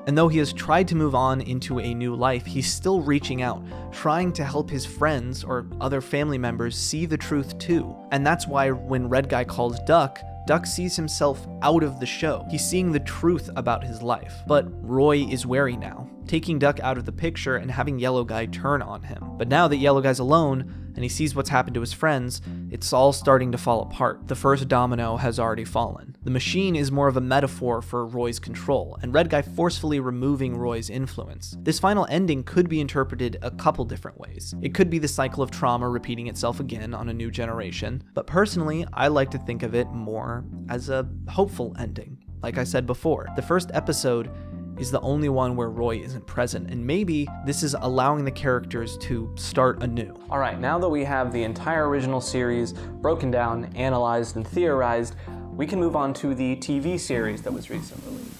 And though he has tried to move on into a new life, he's still reaching out, trying to help his friends or other family members see the truth too. And that's why when Red Guy calls Duck, Duck sees himself out of the show. He's seeing the truth about his life. But Roy is wary now, taking Duck out of the picture and having Yellow Guy turn on him. But now that Yellow Guy's alone, and he sees what's happened to his friends, it's all starting to fall apart. The first domino has already fallen. The machine is more of a metaphor for Roy's control, and Red Guy forcefully removing Roy's influence. This final ending could be interpreted a couple different ways. It could be the cycle of trauma repeating itself again on a new generation, but personally, I like to think of it more as a hopeful ending. Like I said before, the first episode is the only one where Roy isn't present, and maybe this is allowing the characters to start anew. Alright, now that we have the entire original series broken down, analyzed, and theorized, we can move on to the TV series that was recently released.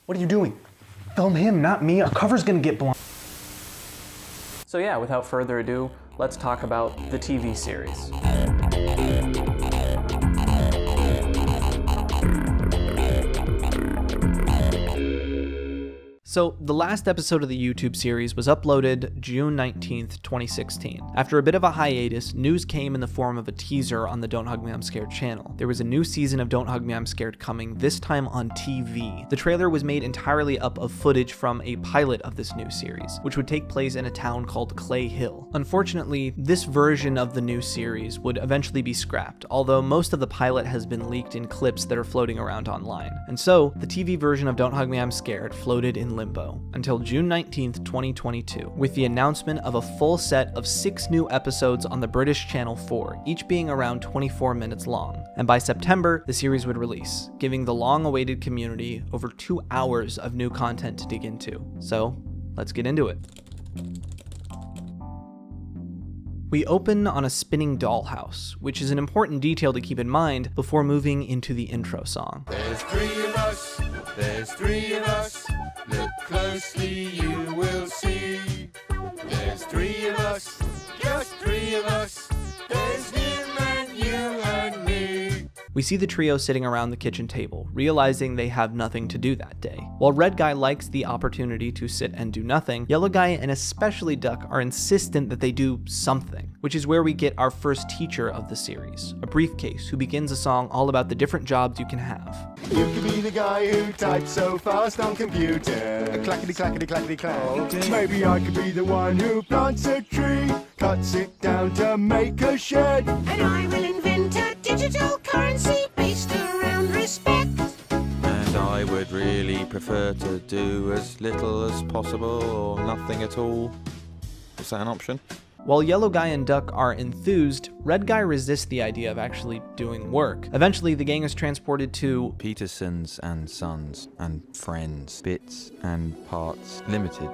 What are you doing? Film him, not me. Our cover's gonna get blown. So yeah, without further ado, let's talk about the TV series. So, the last episode of the YouTube series was uploaded June 19th, 2016. After a bit of a hiatus, news came in the form of a teaser on the Don't Hug Me I'm Scared channel. There was a new season of Don't Hug Me I'm Scared coming, this time on TV. The trailer was made entirely up of footage from a pilot of this new series, which would take place in a town called Clay Hill. Unfortunately, this version of the new series would eventually be scrapped, although most of the pilot has been leaked in clips that are floating around online. And so, the TV version of Don't Hug Me I'm Scared floated in limbo until June 19th, 2022, with the announcement of a full set of 6 new episodes on the British Channel 4, each being around 24 minutes long. And by September, the series would release, giving the long-awaited community over 2 hours of new content to dig into. So, let's get into it. We open on a spinning dollhouse, which is an important detail to keep in mind before moving into the intro song. There's 3 of us, there's 3 of us. Look closely, you will see. There's 3 of us, just 3 of us. There's him and you and me. We see the trio sitting around the kitchen table, realizing they have nothing to do that day. While Red Guy likes the opportunity to sit and do nothing, Yellow Guy and especially Duck are insistent that they do something, which is where we get our first teacher of the series, a briefcase who begins a song all about the different jobs you can have. You can be the guy who types so fast on computer. Clackety clackety clackety clack. Maybe I could be the one who plants a tree, cuts it down to make a shed. And I will invent a digital currency based around respect. And I would really prefer to do as little as possible or nothing at all. Is that an option? While Yellow Guy and Duck are enthused, Red Guy resists the idea of actually doing work. Eventually, the gang is transported to Petersons and Sons and Friends, Bits and Parts Limited.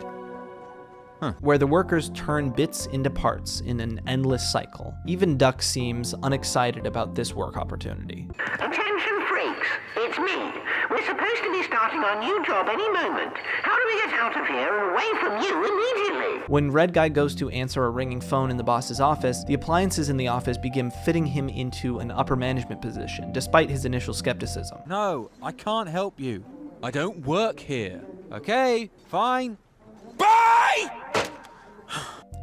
Where the workers turn bits into parts in an endless cycle. Even Duck seems unexcited about this work opportunity. Attention freaks, it's me. We're supposed to be starting our new job any moment. How do we get out of here and away from you immediately? When Red Guy goes to answer a ringing phone in the boss's office, the appliances in the office begin fitting him into an upper management position, despite his initial skepticism. No, I can't help you. I don't work here. Okay, fine. Bye!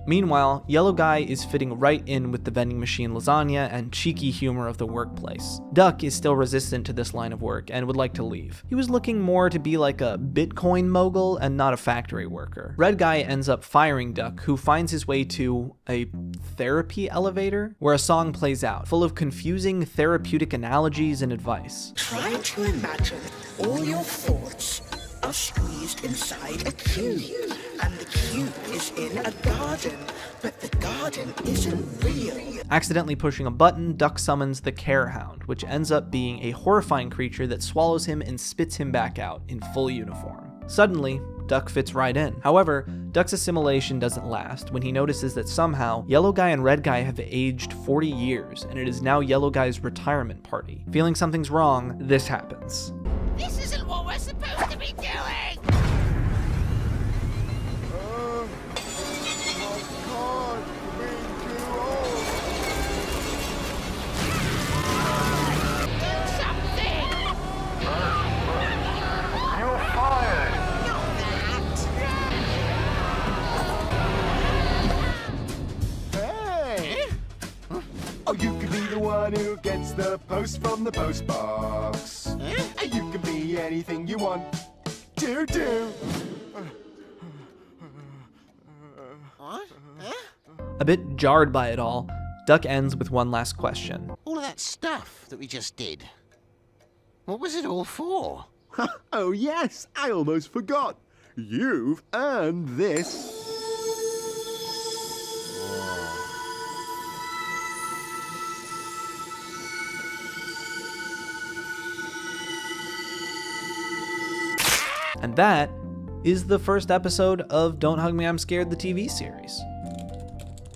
Meanwhile, Yellow Guy is fitting right in with the vending machine lasagna and cheeky humor of the workplace. Duck is still resistant to this line of work and would like to leave. He was looking more to be like a Bitcoin mogul and not a factory worker. Red Guy ends up firing Duck, who finds his way to a therapy elevator, where a song plays out, full of confusing therapeutic analogies and advice. Try to imagine all your thoughts are squeezed inside a cube, and the cube is in a garden, but the garden isn't real. Accidentally pushing a button, Duck summons the Care Hound, which ends up being a horrifying creature that swallows him and spits him back out in full uniform. Suddenly, Duck fits right in. However, Duck's assimilation doesn't last when he notices that somehow Yellow Guy and Red Guy have aged 40 years, and it is now Yellow Guy's retirement party. Feeling something's wrong, this happens. This isn't what we're supposed to be doing! Oh, you can be the one who gets the post from the post box. And you can be anything you want to do. What? A bit jarred by it all, Duck ends with one last question. All of that stuff that we just did. What was it all for? Oh yes, I almost forgot. You've earned this. And that is the first episode of Don't Hug Me, I'm Scared, the TV series.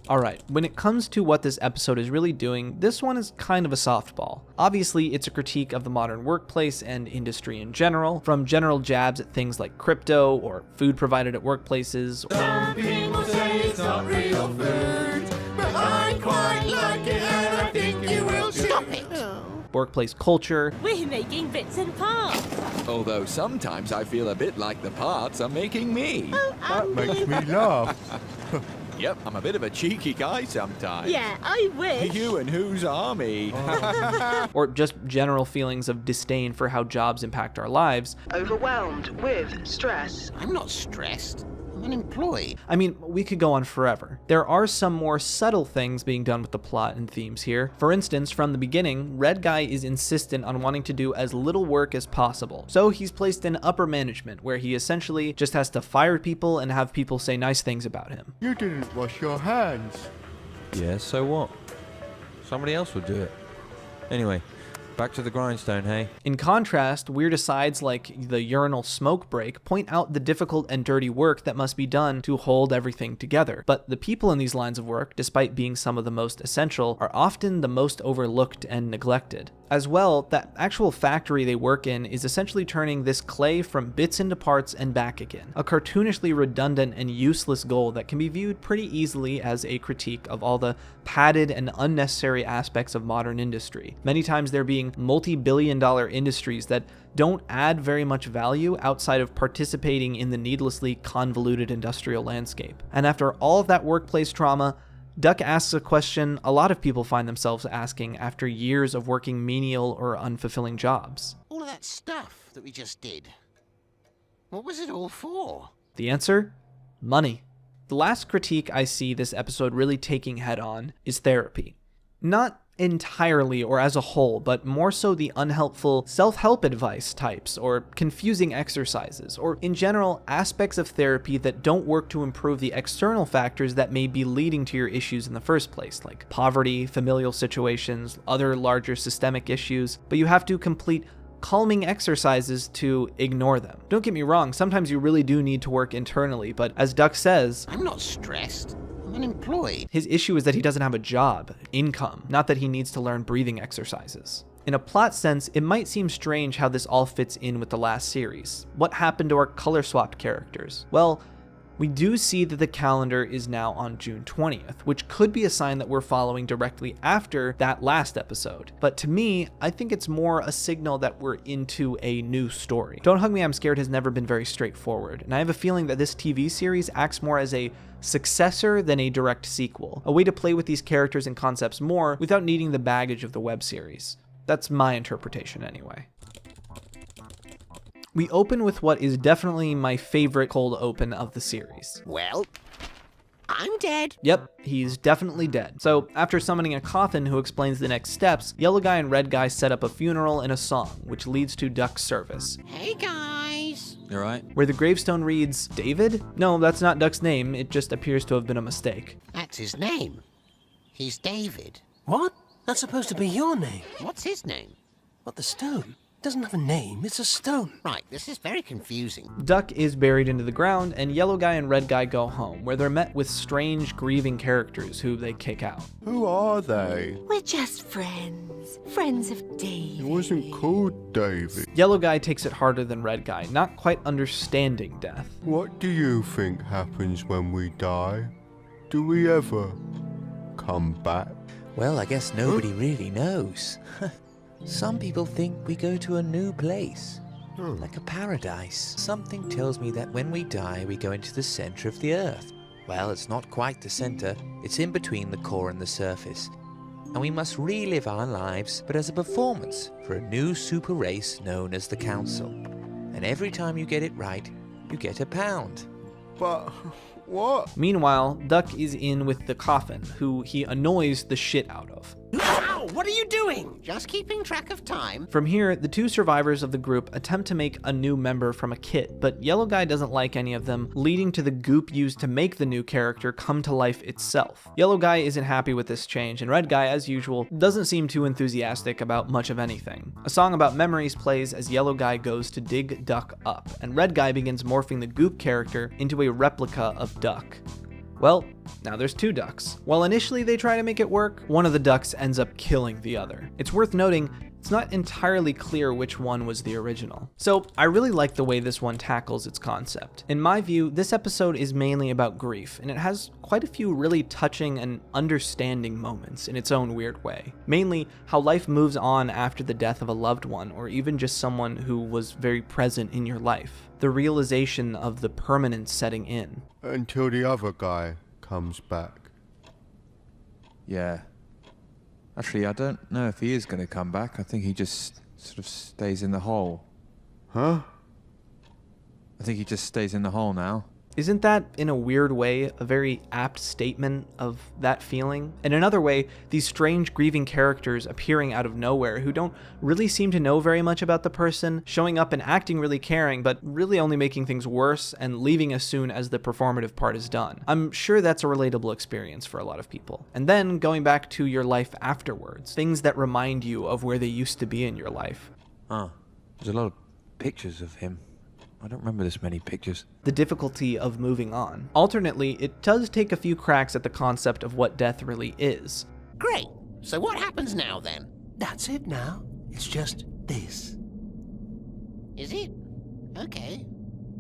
Alright, when it comes to what this episode is really doing, this one is kind of a softball. Obviously, it's a critique of the modern workplace and industry in general, from general jabs at things like crypto or food provided at workplaces. Some people say it's not real food, but I quite like it and I think you will too. Stop it! Workplace culture. We're making bits and parts. Although sometimes I feel a bit like the parts are making me. That makes me laugh. Yep, I'm a bit of a cheeky guy sometimes. Yeah, I wish. You and whose army? Or just general feelings of disdain for how jobs impact our lives. Overwhelmed with stress. I'm not stressed. I'm unemployed. I mean, we could go on forever. There are some more subtle things being done with the plot and themes here. For instance, from the beginning, Red Guy is insistent on wanting to do as little work as possible. So he's placed in upper management, where he essentially just has to fire people and have people say nice things about him. You didn't wash your hands. Yeah, so what? Somebody else would do it. Anyway, back to the grindstone, hey? In contrast, weird asides like the urinal smoke break point out the difficult and dirty work that must be done to hold everything together. But the people in these lines of work, despite being some of the most essential, are often the most overlooked and neglected. As well, that actual factory they work in is essentially turning this clay from bits into parts and back again, a cartoonishly redundant and useless goal that can be viewed pretty easily as a critique of all the padded and unnecessary aspects of modern industry. Many times they're being multi-billion-dollar industries that don't add very much value outside of participating in the needlessly convoluted industrial landscape. And after all of that workplace trauma, Duck asks a question a lot of people find themselves asking after years of working menial or unfulfilling jobs. All of that stuff that we just did, what was it all for? The answer? Money. The last critique I see this episode really taking head on is therapy. Not entirely or as a whole, but more so the unhelpful self-help advice types or confusing exercises, or in general aspects of therapy that don't work to improve the external factors that may be leading to your issues in the first place, like poverty, familial situations, other larger systemic issues, but you have to complete calming exercises to ignore them. Don't get me wrong, sometimes you really do need to work internally, but as Duck says, I'm not stressed. I'm unemployed. His issue is that he doesn't have a job, income, not that he needs to learn breathing exercises. In a plot sense, it might seem strange how this all fits in with the last series. What happened to our color-swapped characters? Well, we do see that the calendar is now on June 20th, which could be a sign that we're following directly after that last episode. But to me, I think it's more a signal that we're into a new story. Don't Hug Me, I'm Scared has never been very straightforward, and I have a feeling that this TV series acts more as a successor than a direct sequel, a way to play with these characters and concepts more without needing the baggage of the web series. That's my interpretation anyway. We open with what is definitely my favorite cold open of the series. Well, I'm dead. Yep, he's definitely dead. So after summoning a coffin who explains the next steps, Yellow Guy and Red Guy set up a funeral and a song, which leads to Duck's service. Hey guys. You alright? Where the gravestone reads, David? No, that's not Duck's name, it just appears to have been a mistake. That's his name. He's David. What? That's supposed to be your name. What's his name? What, the stone? It doesn't have a name, it's a stone. Right, this is very confusing. Duck is buried into the ground, and Yellow Guy and Red Guy go home, where they're met with strange, grieving characters who they kick out. Who are they? We're just friends. Friends of David. It wasn't called David. Yellow Guy takes it harder than Red Guy, not quite understanding death. What do you think happens when we die? Do we ever come back? Well, I guess nobody really knows. Some people think we go to a new place, like a paradise. Something tells me that when we die, we go into the center of the earth. Well, it's not quite the center, it's in between the core and the surface. And we must relive our lives, but as a performance for a new super race known as the Council. And every time you get it right, you get £1. But What? Meanwhile, Duck is in with the Coffin, who he annoys the shit out of. Ow! What are you doing? Just keeping track of time. From here, the two survivors of the group attempt to make a new member from a kit, but Yellow Guy doesn't like any of them, leading to the goop used to make the new character come to life itself. Yellow Guy isn't happy with this change, and Red Guy, as usual, doesn't seem too enthusiastic about much of anything. A song about memories plays as Yellow Guy goes to dig Duck up, and Red Guy begins morphing the goop character into a replica of Duck. Well, now there's two ducks. While initially they try to make it work, one of the ducks ends up killing the other. It's worth noting, it's not entirely clear which one was the original. So I really like the way this one tackles its concept. In my view, this episode is mainly about grief, and it has quite a few really touching and understanding moments in its own weird way. Mainly how life moves on after the death of a loved one, or even just someone who was very present in your life. The realization of the permanence setting in. Until the other guy comes back. Yeah. Actually, I don't know if he is going to come back. I think he just sort of stays in the hole. Huh? I think he just stays in the hole now. Isn't that, in a weird way, a very apt statement of that feeling? In another way, these strange grieving characters appearing out of nowhere who don't really seem to know very much about the person, showing up and acting really caring, but really only making things worse and leaving as soon as the performative part is done. I'm sure that's a relatable experience for a lot of people. And then going back to your life afterwards, things that remind you of where they used to be in your life. Huh. There's a lot of pictures of him. I don't remember this many pictures. The difficulty of moving on. Alternately, it does take a few cracks at the concept of what death really is. Great. So what happens now then? That's it now. It's just this. Is it? Okay.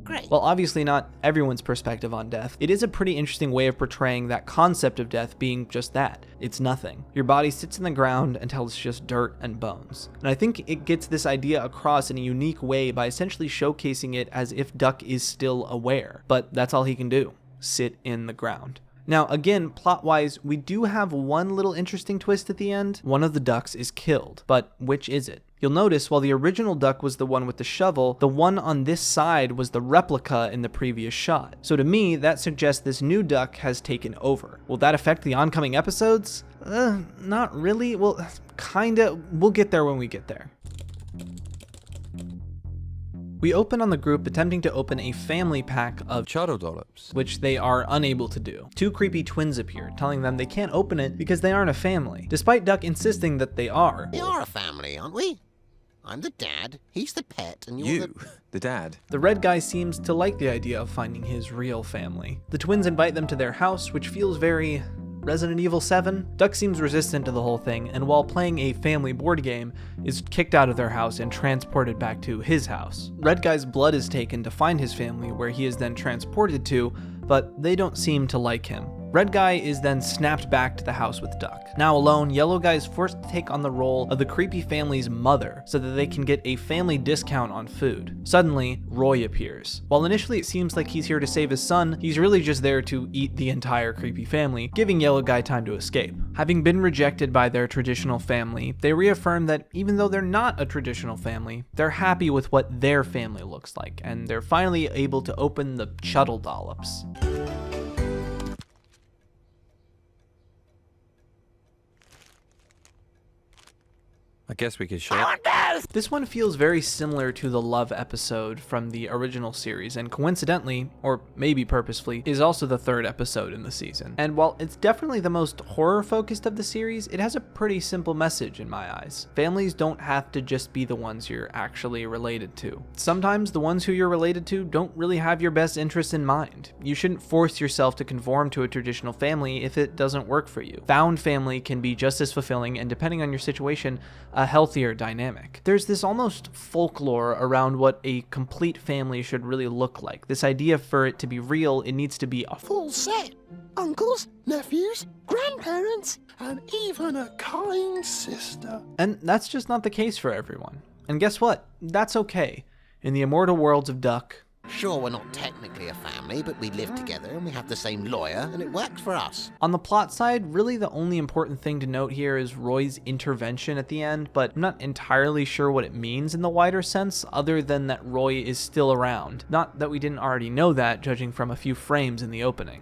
Great. While obviously not everyone's perspective on death, it is a pretty interesting way of portraying that concept of death being just that. It's nothing. Your body sits in the ground until it's just dirt and bones. And I think it gets this idea across in a unique way by essentially showcasing it as if Duck is still aware, but that's all he can do, sit in the ground. Now, again, plot-wise, we do have one little interesting twist at the end. One of the ducks is killed, but which is it? You'll notice while the original duck was the one with the shovel, the one on this side was the replica in the previous shot. So to me, that suggests this new duck has taken over. Will that affect the oncoming episodes? Not really. Well, kinda. We'll get there when we get there. We open on the group attempting to open a family pack of Chardo Dollops, which they are unable to do. Two creepy twins appear, telling them they can't open it because they aren't a family, despite Duck insisting that they are. We are a family, aren't we? I'm the dad, he's the pet, and you're You, the dad. The red guy seems to like the idea of finding his real family. The twins invite them to their house, which feels very Resident Evil 7? Duck seems resistant to the whole thing, and while playing a family board game, is kicked out of their house and transported back to his house. Red Guy's blood is taken to find his family, where he is then transported to, but they don't seem to like him. Red Guy is then snapped back to the house with Duck. Now alone, Yellow Guy is forced to take on the role of the creepy family's mother so that they can get a family discount on food. Suddenly, Roy appears. While initially it seems like he's here to save his son, he's really just there to eat the entire creepy family, giving Yellow Guy time to escape. Having been rejected by their traditional family, they reaffirm that even though they're not a traditional family, they're happy with what their family looks like, and they're finally able to open the Chardo Dollops. I guess we could share. This one feels very similar to the Love episode from the original series, and coincidentally, or maybe purposefully, is also the third episode in the season. And while it's definitely the most horror-focused of the series, it has a pretty simple message in my eyes. Families don't have to just be the ones you're actually related to. Sometimes the ones who you're related to don't really have your best interests in mind. You shouldn't force yourself to conform to a traditional family if it doesn't work for you. Found family can be just as fulfilling, and depending on your situation, a healthier dynamic. There's this almost folklore around what a complete family should really look like. This idea for it to be real, it needs to be a full set. Uncles, nephews, grandparents, and even a kind sister. And that's just not the case for everyone. And guess what? That's okay. In the immortal worlds of Duck, Sure, we're not technically a family, but we live together and we have the same lawyer, and it works for us. On the plot side, really the only important thing to note here is Roy's intervention at the end, but I'm not entirely sure what it means in the wider sense, other than that Roy is still around. Not that we didn't already know that, judging from a few frames in the opening.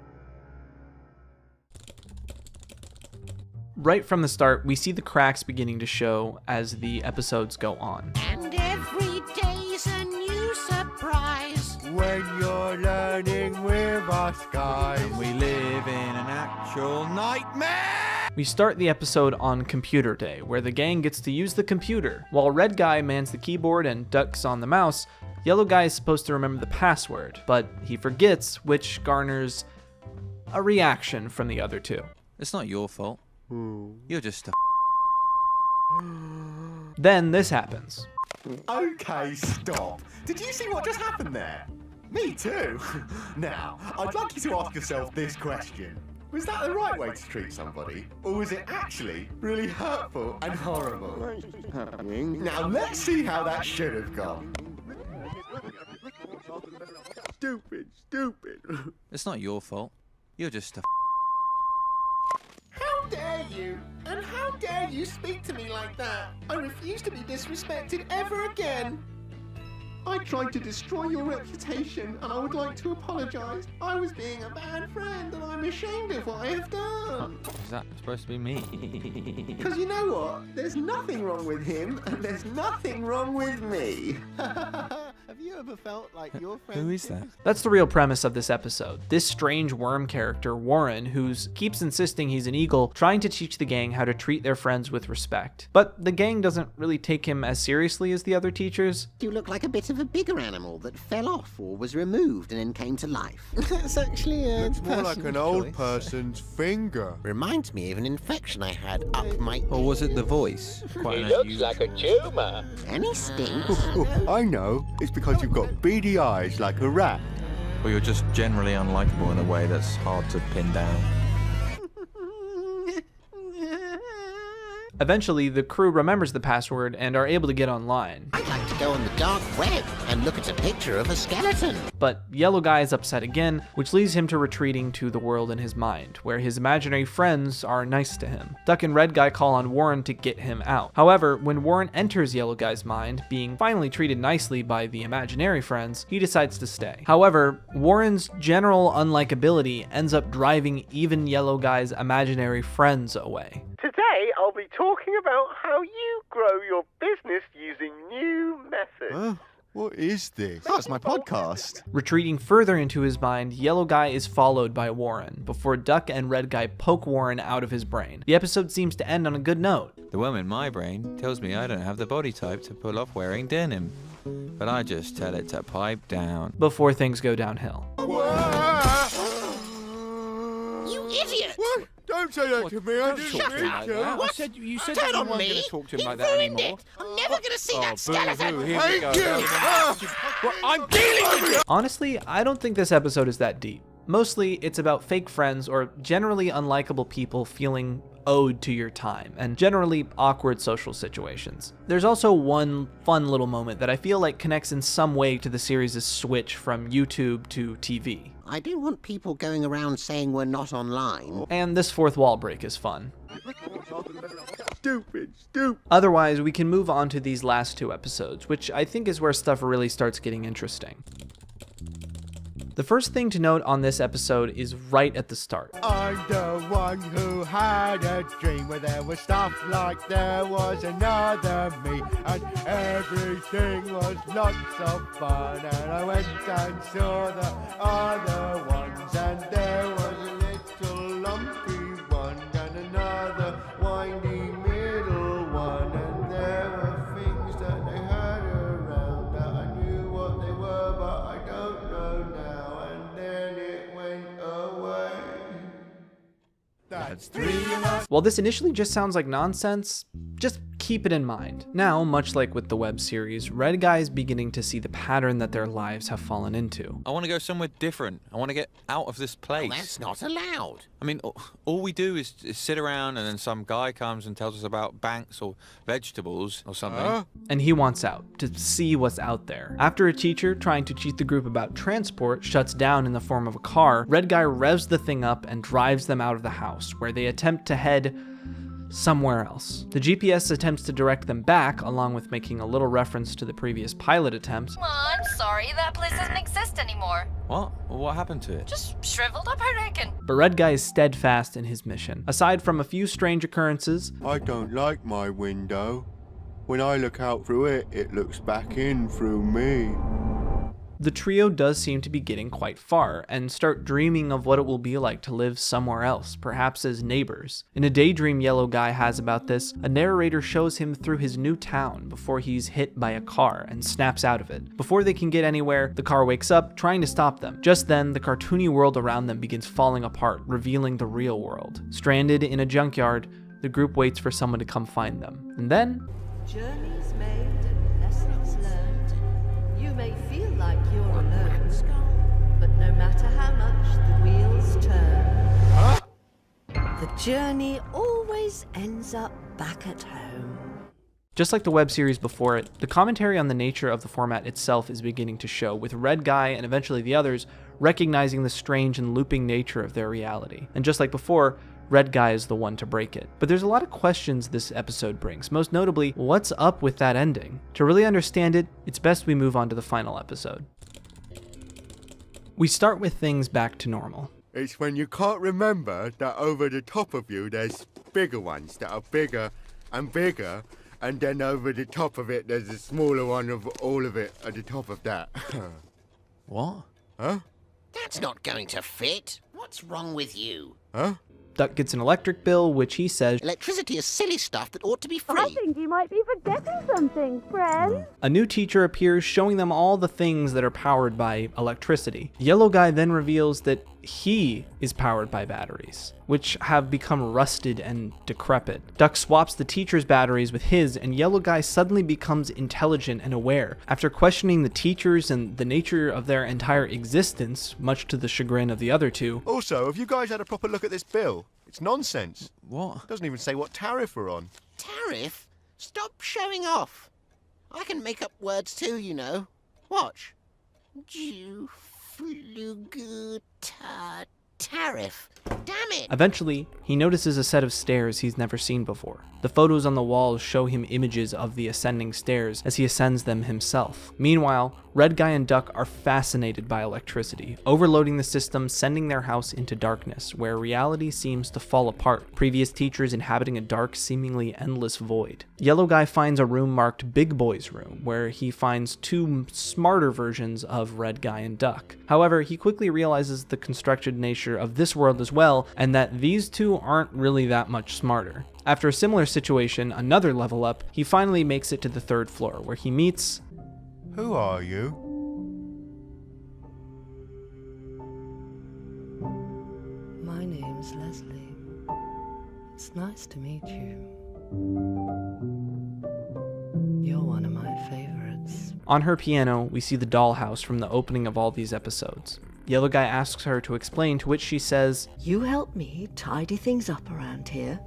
Right from the start, we see the cracks beginning to show as the episodes go on. And every day's a new surprise. When you're learning with us, guys. We live in an actual nightmare! We start the episode on Computer Day, where the gang gets to use the computer. While Red Guy mans the keyboard and Duck's on the mouse, Yellow Guy is supposed to remember the password, but he forgets, which garners a reaction from the other two. It's not your fault. You're just a Then this happens. Okay, stop. Did you see what just happened there? Me too. Now, I'd like you to ask yourself this question. Was that the right way to treat somebody? Or was it actually really hurtful and horrible? Now, let's see how that should have gone. Stupid. It's not your fault. You're just a How dare you? And how dare you speak to me like that? I refuse to be disrespected ever again. I tried to destroy your reputation, and I would like to apologize. I was being a bad friend, and I'm ashamed of what I have done. Is that supposed to be me? Because you know what? There's nothing wrong with him, and there's nothing wrong with me. Have you ever felt like your friend? Who is that? That's the real premise of this episode. This strange worm character, Warren, who keeps insisting he's an eagle, trying to teach the gang how to treat their friends with respect. But the gang doesn't really take him as seriously as the other teachers. You look like a bit of a bigger animal that fell off or was removed and then came to life. That's actually Looks more like an old person's finger. Reminds me of an infection I had up my... Or was it the voice? Quite He looks like a tumour. Any stinks? I know. It's because you've got beady eyes like a rat. Or you're just generally unlikable in a way that's hard to pin down. Eventually, the crew remembers the password and are able to get online. I'd like to go on the dark web and look at a picture of a skeleton. But Yellow Guy is upset again, which leads him to retreating to the world in his mind, where his imaginary friends are nice to him. Duck and Red Guy call on Warren to get him out. However, when Warren enters Yellow Guy's mind, being finally treated nicely by the imaginary friends, he decides to stay. However, Warren's general unlikability ends up driving even Yellow Guy's imaginary friends away. Today, I'll be talking about how you grow your business using new methods. What is this? That's my podcast. Retreating further into his mind, Yellow Guy is followed by Warren, before Duck and Red Guy poke Warren out of his brain. The episode seems to end on a good note. The worm in my brain tells me I don't have the body type to pull off wearing denim. But I just tell it to pipe down. Before things go downhill. You idiot! What? Don't say that to me. I didn't mean to. I said you said Turn that you on weren't me. going to talk to him He like that ruined anymore. it. I'm never going to see that skeleton. Boo-hoo, here we go. I'm dealing with you. Honestly, I don't think this episode is that deep. Mostly, it's about fake friends or generally unlikable people feeling owed to your time, and generally awkward social situations. There's also one fun little moment that I feel like connects in some way to the series' switch from YouTube to TV. I don't want people going around saying we're not online. And this fourth wall break is fun. Stupid. Otherwise, we can move on to these last two episodes, which I think is where stuff really starts getting interesting. The first thing to note on this episode is right at the start. I'm the one who had a dream where there was stuff like there was another me, and everything was lots of fun. And I went and saw the other ones, and there was a little lumpy one and another windy middle one, and there were things that they had around that I knew what they were, but I don't know now. That's three of us. While this initially just sounds like nonsense, just keep it in mind. Now, much like with the web series, Red Guy is beginning to see the pattern that their lives have fallen into. I want to go somewhere different. I want to get out of this place. Well, that's not allowed. I mean, all we do is sit around and then some guy comes and tells us about banks or vegetables or something. And he wants out, to see what's out there. After a teacher trying to cheat the group about transport shuts down in the form of a car, Red Guy revs the thing up and drives them out of the house, where they attempt to head somewhere else. The GPS attempts to direct them back, along with making a little reference to the previous pilot attempt. I'm sorry, that place doesn't exist anymore. What? What happened to it? Just shriveled up, I reckon. But Red Guy is steadfast in his mission. Aside from a few strange occurrences, I don't like my window. When I look out through it, it looks back in through me. the trio does seem to be getting quite far, and start dreaming of what it will be like to live somewhere else, perhaps as neighbors. In a daydream Yellow Guy has about this, a narrator shows him through his new town before he's hit by a car and snaps out of it. Before they can get anywhere, the car wakes up, trying to stop them. Just then, the cartoony world around them begins falling apart, revealing the real world. Stranded in a junkyard, the group waits for someone to come find them. And then... Journeys made and lessons learned. You may feel like you're alone, but no matter how much the wheels turn, the journey always ends up back at home. Just like the web series before it, the commentary on the nature of the format itself is beginning to show, with Red Guy and eventually the others recognizing the strange and looping nature of their reality. And just like before, Red Guy is the one to break it. But there's a lot of questions this episode brings, most notably, what's up with that ending? To really understand it, it's best we move on to the final episode. We start with things back to normal. It's when you can't remember that over the top of you there's bigger ones that are bigger and bigger, and then over the top of it there's a smaller one of all of it at the top of that. What? Huh? That's not going to fit. What's wrong with you? Huh? Duck gets an electric bill, which he says, Electricity is silly stuff that ought to be free. I think you might be forgetting something, friend. A new teacher appears showing them all the things that are powered by electricity. Yellow Guy then reveals that he is powered by batteries, which have become rusted and decrepit. Duck swaps the teacher's batteries with his, and Yellow Guy suddenly becomes intelligent and aware. After questioning the teachers and the nature of their entire existence, much to the chagrin of the other two. Also, have you guys had a proper look at this bill? It's nonsense. What? Doesn't even say what tariff we're on. Tariff? Stop showing off. I can make up words too, you know. Watch. Tariff. Damn it! Eventually, he notices a set of stairs he's never seen before. The photos on the walls show him images of the ascending stairs as he ascends them himself. Meanwhile, Red Guy and Duck are fascinated by electricity, overloading the system, sending their house into darkness, where reality seems to fall apart, previous teachers inhabiting a dark, seemingly endless void. Yellow Guy finds a room marked Big Boy's room, where he finds two smarter versions of Red Guy and Duck. However, he quickly realizes the constructed nature of this world as well, and that these two aren't really that much smarter. After a similar situation, another level up, he finally makes it to the 3rd floor, where he meets... Who are you? My name's Leslie. It's nice to meet you. You're one of my favorites. On her piano, we see the dollhouse from the opening of all these episodes. Yellow Guy asks her to explain, to which she says, You help me tidy things up around here,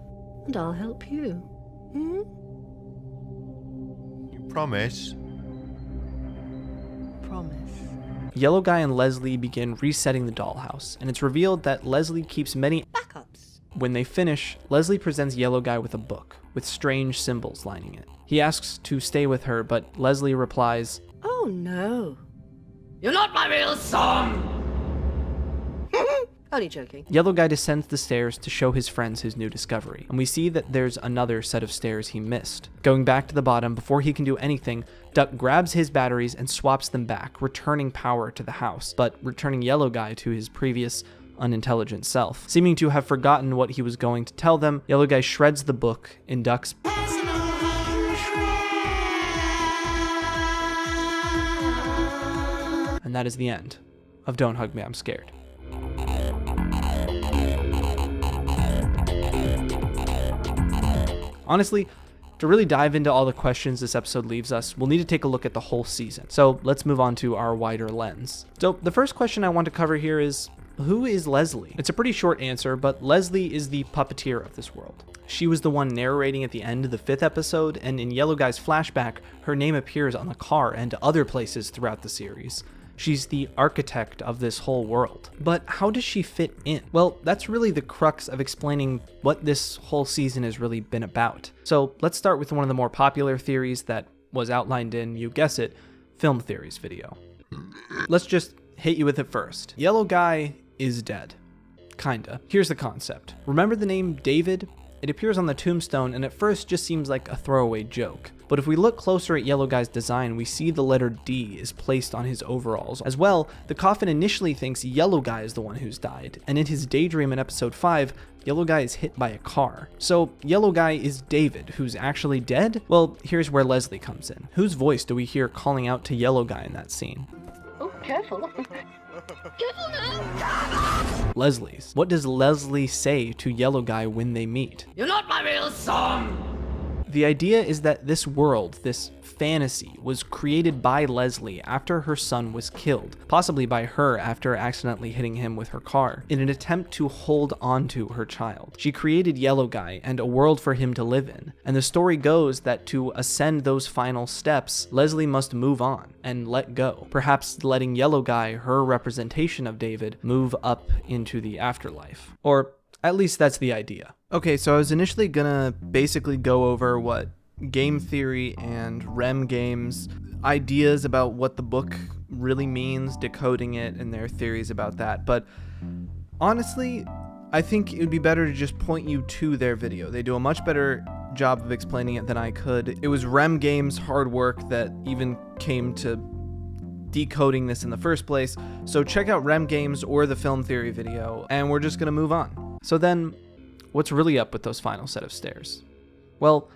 and I'll help you. Hmm? You promise? Promise. Yellow Guy and Leslie begin resetting the dollhouse, and it's revealed that Leslie keeps many backups. When they finish, Leslie presents Yellow Guy with a book, with strange symbols lining it. He asks to stay with her, but Leslie replies, Oh no. You're not my real son! Only joking. Yellow Guy descends the stairs to show his friends his new discovery, and we see that there's another set of stairs he missed. Going back to the bottom, before he can do anything, Duck grabs his batteries and swaps them back, returning power to the house, but returning Yellow Guy to his previous unintelligent self. Seeming to have forgotten what he was going to tell them, Yellow Guy shreds the book in Duck's and that is the end of Don't Hug Me, I'm Scared. Honestly, To really dive into all the questions this episode leaves us, we'll need to take a look at the whole season. So let's move on to our wider lens. So the first question I want to cover here is, who is Leslie? It's a pretty short answer, but Leslie is the puppeteer of this world. She was the one narrating at the end of the 5th episode, and in Yellow Guy's flashback, her name appears on the car and other places throughout the series. She's the architect of this whole world. But how does she fit in? Well, that's really the crux of explaining what this whole season has really been about. So let's start with one of the more popular theories that was outlined in, you guess it, Film Theories video. Let's just hit you with it first. Yellow Guy is dead. Kinda. Here's the concept. Remember the name David? It appears on the tombstone and at first just seems like a throwaway joke. But if we look closer at Yellow Guy's design, we see the letter D is placed on his overalls. As well, the coffin initially thinks Yellow Guy is the one who's died, and in his daydream in episode 5, Yellow Guy is hit by a car. So Yellow Guy is David, who's actually dead? Well, here's where Leslie comes in. Whose voice do we hear calling out to Yellow Guy in that scene? Oh, careful. Careful now! Leslie's. What does Leslie say to Yellow Guy when they meet? You're not my real son! The idea is that this world, this fantasy, was created by Leslie after her son was killed, possibly by her after accidentally hitting him with her car, in an attempt to hold on to her child. She created Yellow Guy and a world for him to live in, and the story goes that to ascend those final steps, Leslie must move on and let go, perhaps letting Yellow Guy, her representation of David, move up into the afterlife. Or at least that's the idea. Okay, so I was initially gonna basically go over what game theory and REM games, ideas about what the book really means, decoding it, and their theories about that. But honestly, I think it would be better to just point you to their video. They do a much better job of explaining it than I could. It was REM games' hard work that even came to decoding this in the first place. So check out REM games or the Film Theory video, and we're just gonna move on. So then, what's really up with those final set of stairs? Well,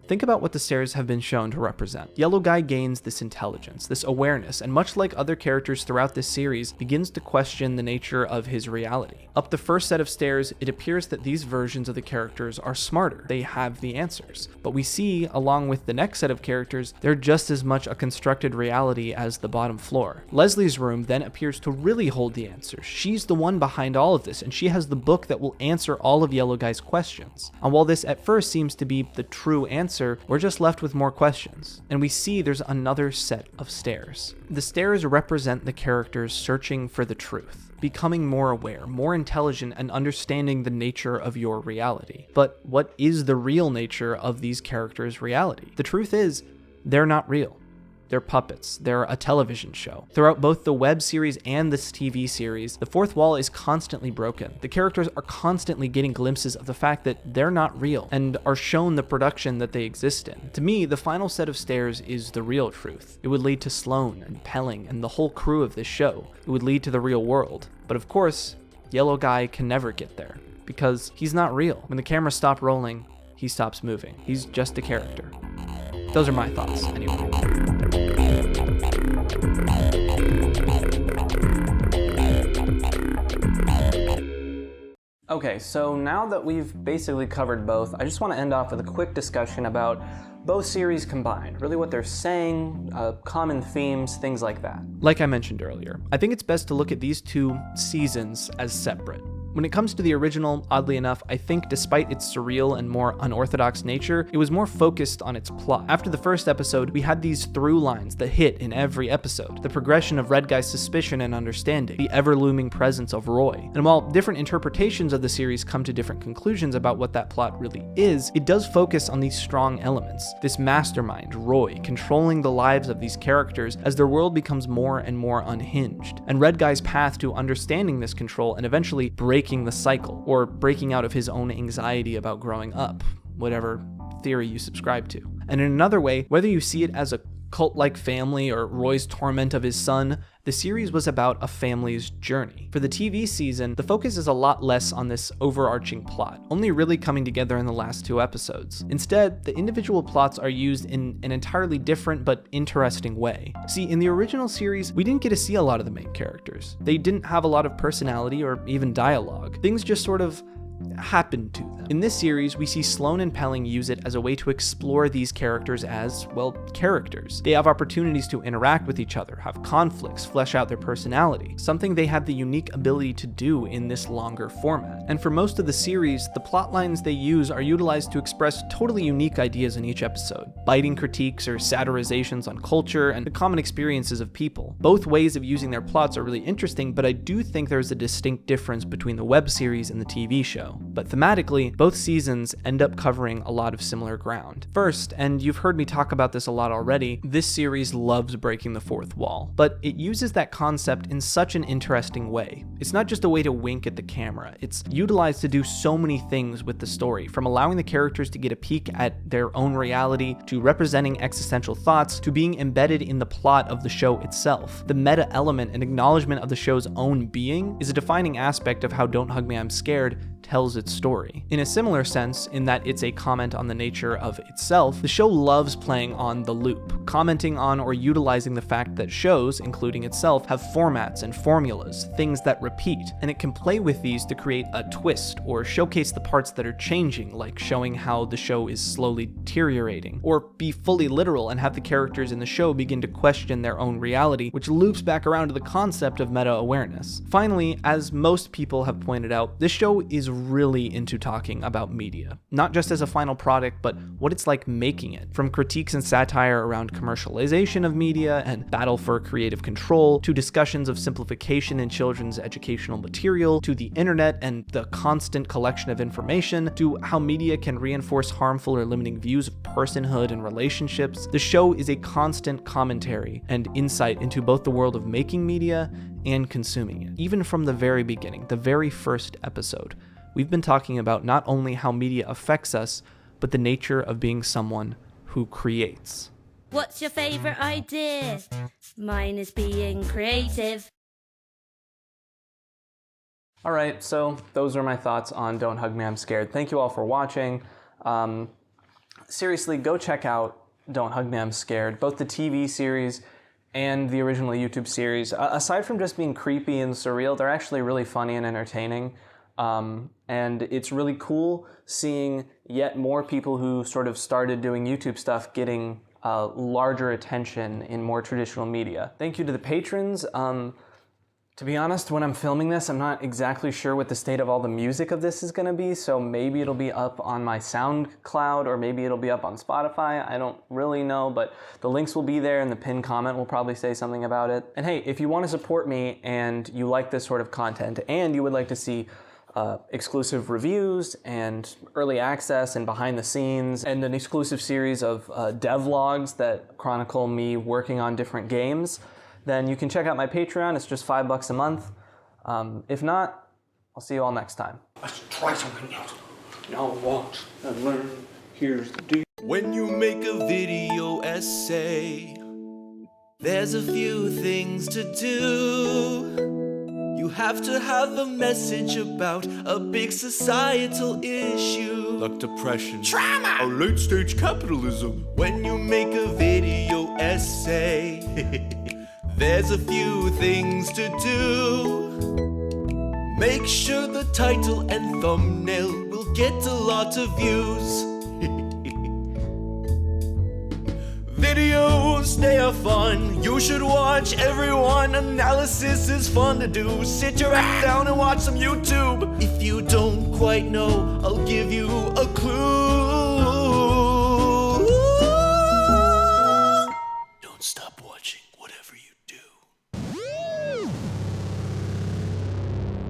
think about what the stairs have been shown to represent. Yellow Guy gains this intelligence, this awareness, and much like other characters throughout this series, begins to question the nature of his reality. Up the first set of stairs, it appears that these versions of the characters are smarter. They have the answers. But we see, along with the next set of characters, they're just as much a constructed reality as the bottom floor. Leslie's room then appears to really hold the answers. She's the one behind all of this, and she has the book that will answer all of Yellow Guy's questions. And while this at first seems to be the true answer, we're just left with more questions, and we see there's another set of stairs. The stairs represent the characters searching for the truth, becoming more aware, more intelligent, and understanding the nature of your reality. But what is the real nature of these characters' reality? The truth is, they're not real. They're puppets. They're a television show. Throughout both the web series and this TV series, the fourth wall is constantly broken. The characters are constantly getting glimpses of the fact that they're not real and are shown the production that they exist in. To me, the final set of stairs is the real truth. It would lead to Sloane and Pelling and the whole crew of this show. It would lead to the real world. But of course, Yellow Guy can never get there because he's not real. When the cameras stop rolling, he stops moving. He's just a character. Those are my thoughts, anyway. Okay, so now that we've basically covered both, I just want to end off with a quick discussion about both series combined, really what they're saying, common themes, things like that. Like I mentioned earlier, I think it's best to look at these two seasons as separate. When it comes to the original, oddly enough, I think despite its surreal and more unorthodox nature, it was more focused on its plot. After the first episode, we had these through lines that hit in every episode. The progression of Red Guy's suspicion and understanding, the ever-looming presence of Roy. And while different interpretations of the series come to different conclusions about what that plot really is, it does focus on these strong elements. This mastermind, Roy, controlling the lives of these characters as their world becomes more and more unhinged. And Red Guy's path to understanding this control and eventually breaking the cycle, or breaking out of his own anxiety about growing up, whatever theory you subscribe to. And in another way, whether you see it as a cult-like family or Roy's torment of his son, the series was about a family's journey. For the TV season, the focus is a lot less on this overarching plot, only really coming together in the last 2 episodes. Instead, the individual plots are used in an entirely different but interesting way. See, in the original series, we didn't get to see a lot of the main characters. They didn't have a lot of personality or even dialogue. Things just sort of happened to them. In this series, we see Sloan and Pelling use it as a way to explore these characters as, well, characters. They have opportunities to interact with each other, have conflicts, flesh out their personality, something they have the unique ability to do in this longer format. And for most of the series, the plot lines they use are utilized to express totally unique ideas in each episode, biting critiques or satirizations on culture and the common experiences of people. Both ways of using their plots are really interesting, but I do think there's a distinct difference between the web series and the TV show. But thematically, both seasons end up covering a lot of similar ground. First, and you've heard me talk about this a lot already, this series loves breaking the fourth wall, but it uses that concept in such an interesting way. It's not just a way to wink at the camera, it's utilized to do so many things with the story, from allowing the characters to get a peek at their own reality, to representing existential thoughts, to being embedded in the plot of the show itself. The meta element and acknowledgement of the show's own being is a defining aspect of how Don't Hug Me, I'm Scared tells its story. In a similar sense, in that it's a comment on the nature of itself, the show loves playing on the loop, commenting on or utilizing the fact that shows, including itself, have formats and formulas, things that repeat, and it can play with these to create a twist or showcase the parts that are changing, like showing how the show is slowly deteriorating, or be fully literal and have the characters in the show begin to question their own reality, which loops back around to the concept of meta-awareness. Finally, as most people have pointed out, this show is really into talking about media, not just as a final product, but what it's like making it. From critiques and satire around commercialization of media and battle for creative control, to discussions of simplification in children's educational material, to the internet and the constant collection of information, to how media can reinforce harmful or limiting views of personhood and relationships. The show is a constant commentary and insight into both the world of making media and consuming it. Even from the very beginning, the very first episode, we've been talking about not only how media affects us, but the nature of being someone who creates. What's your favorite idea? Mine is being creative. All right, so those are my thoughts on Don't Hug Me, I'm Scared. Thank you all for watching. Seriously, go check out Don't Hug Me, I'm Scared, both the TV series and the original YouTube series. Aside from just being creepy and surreal, they're actually really funny and entertaining. And it's really cool seeing yet more people who sort of started doing YouTube stuff getting larger attention in more traditional media. Thank you to the patrons. To be honest, when I'm filming this, I'm not exactly sure what the state of all the music of this is going to be, so maybe it'll be up on my SoundCloud or maybe it'll be up on Spotify. I don't really know, but the links will be there and the pinned comment will probably say something about it. And hey, if you want to support me and you like this sort of content and you would like to see exclusive reviews and early access and behind the scenes and an exclusive series of devlogs that chronicle me working on different games, then you can check out my Patreon. It's just $5 a month. If not, I'll see you all next time. Let's try something else. Now watch and learn. Here's the deal. When you make a video essay, there's a few things to do. You have to have a message about a big societal issue, like depression, trauma, or late stage capitalism. When you make a video essay, there's a few things to do. Make sure the title and thumbnail will get a lot of views. Videos, they are fun, you should watch everyone. Analysis is fun to do. Sit your ass down and watch some YouTube. If you don't quite know, I'll give you a clue.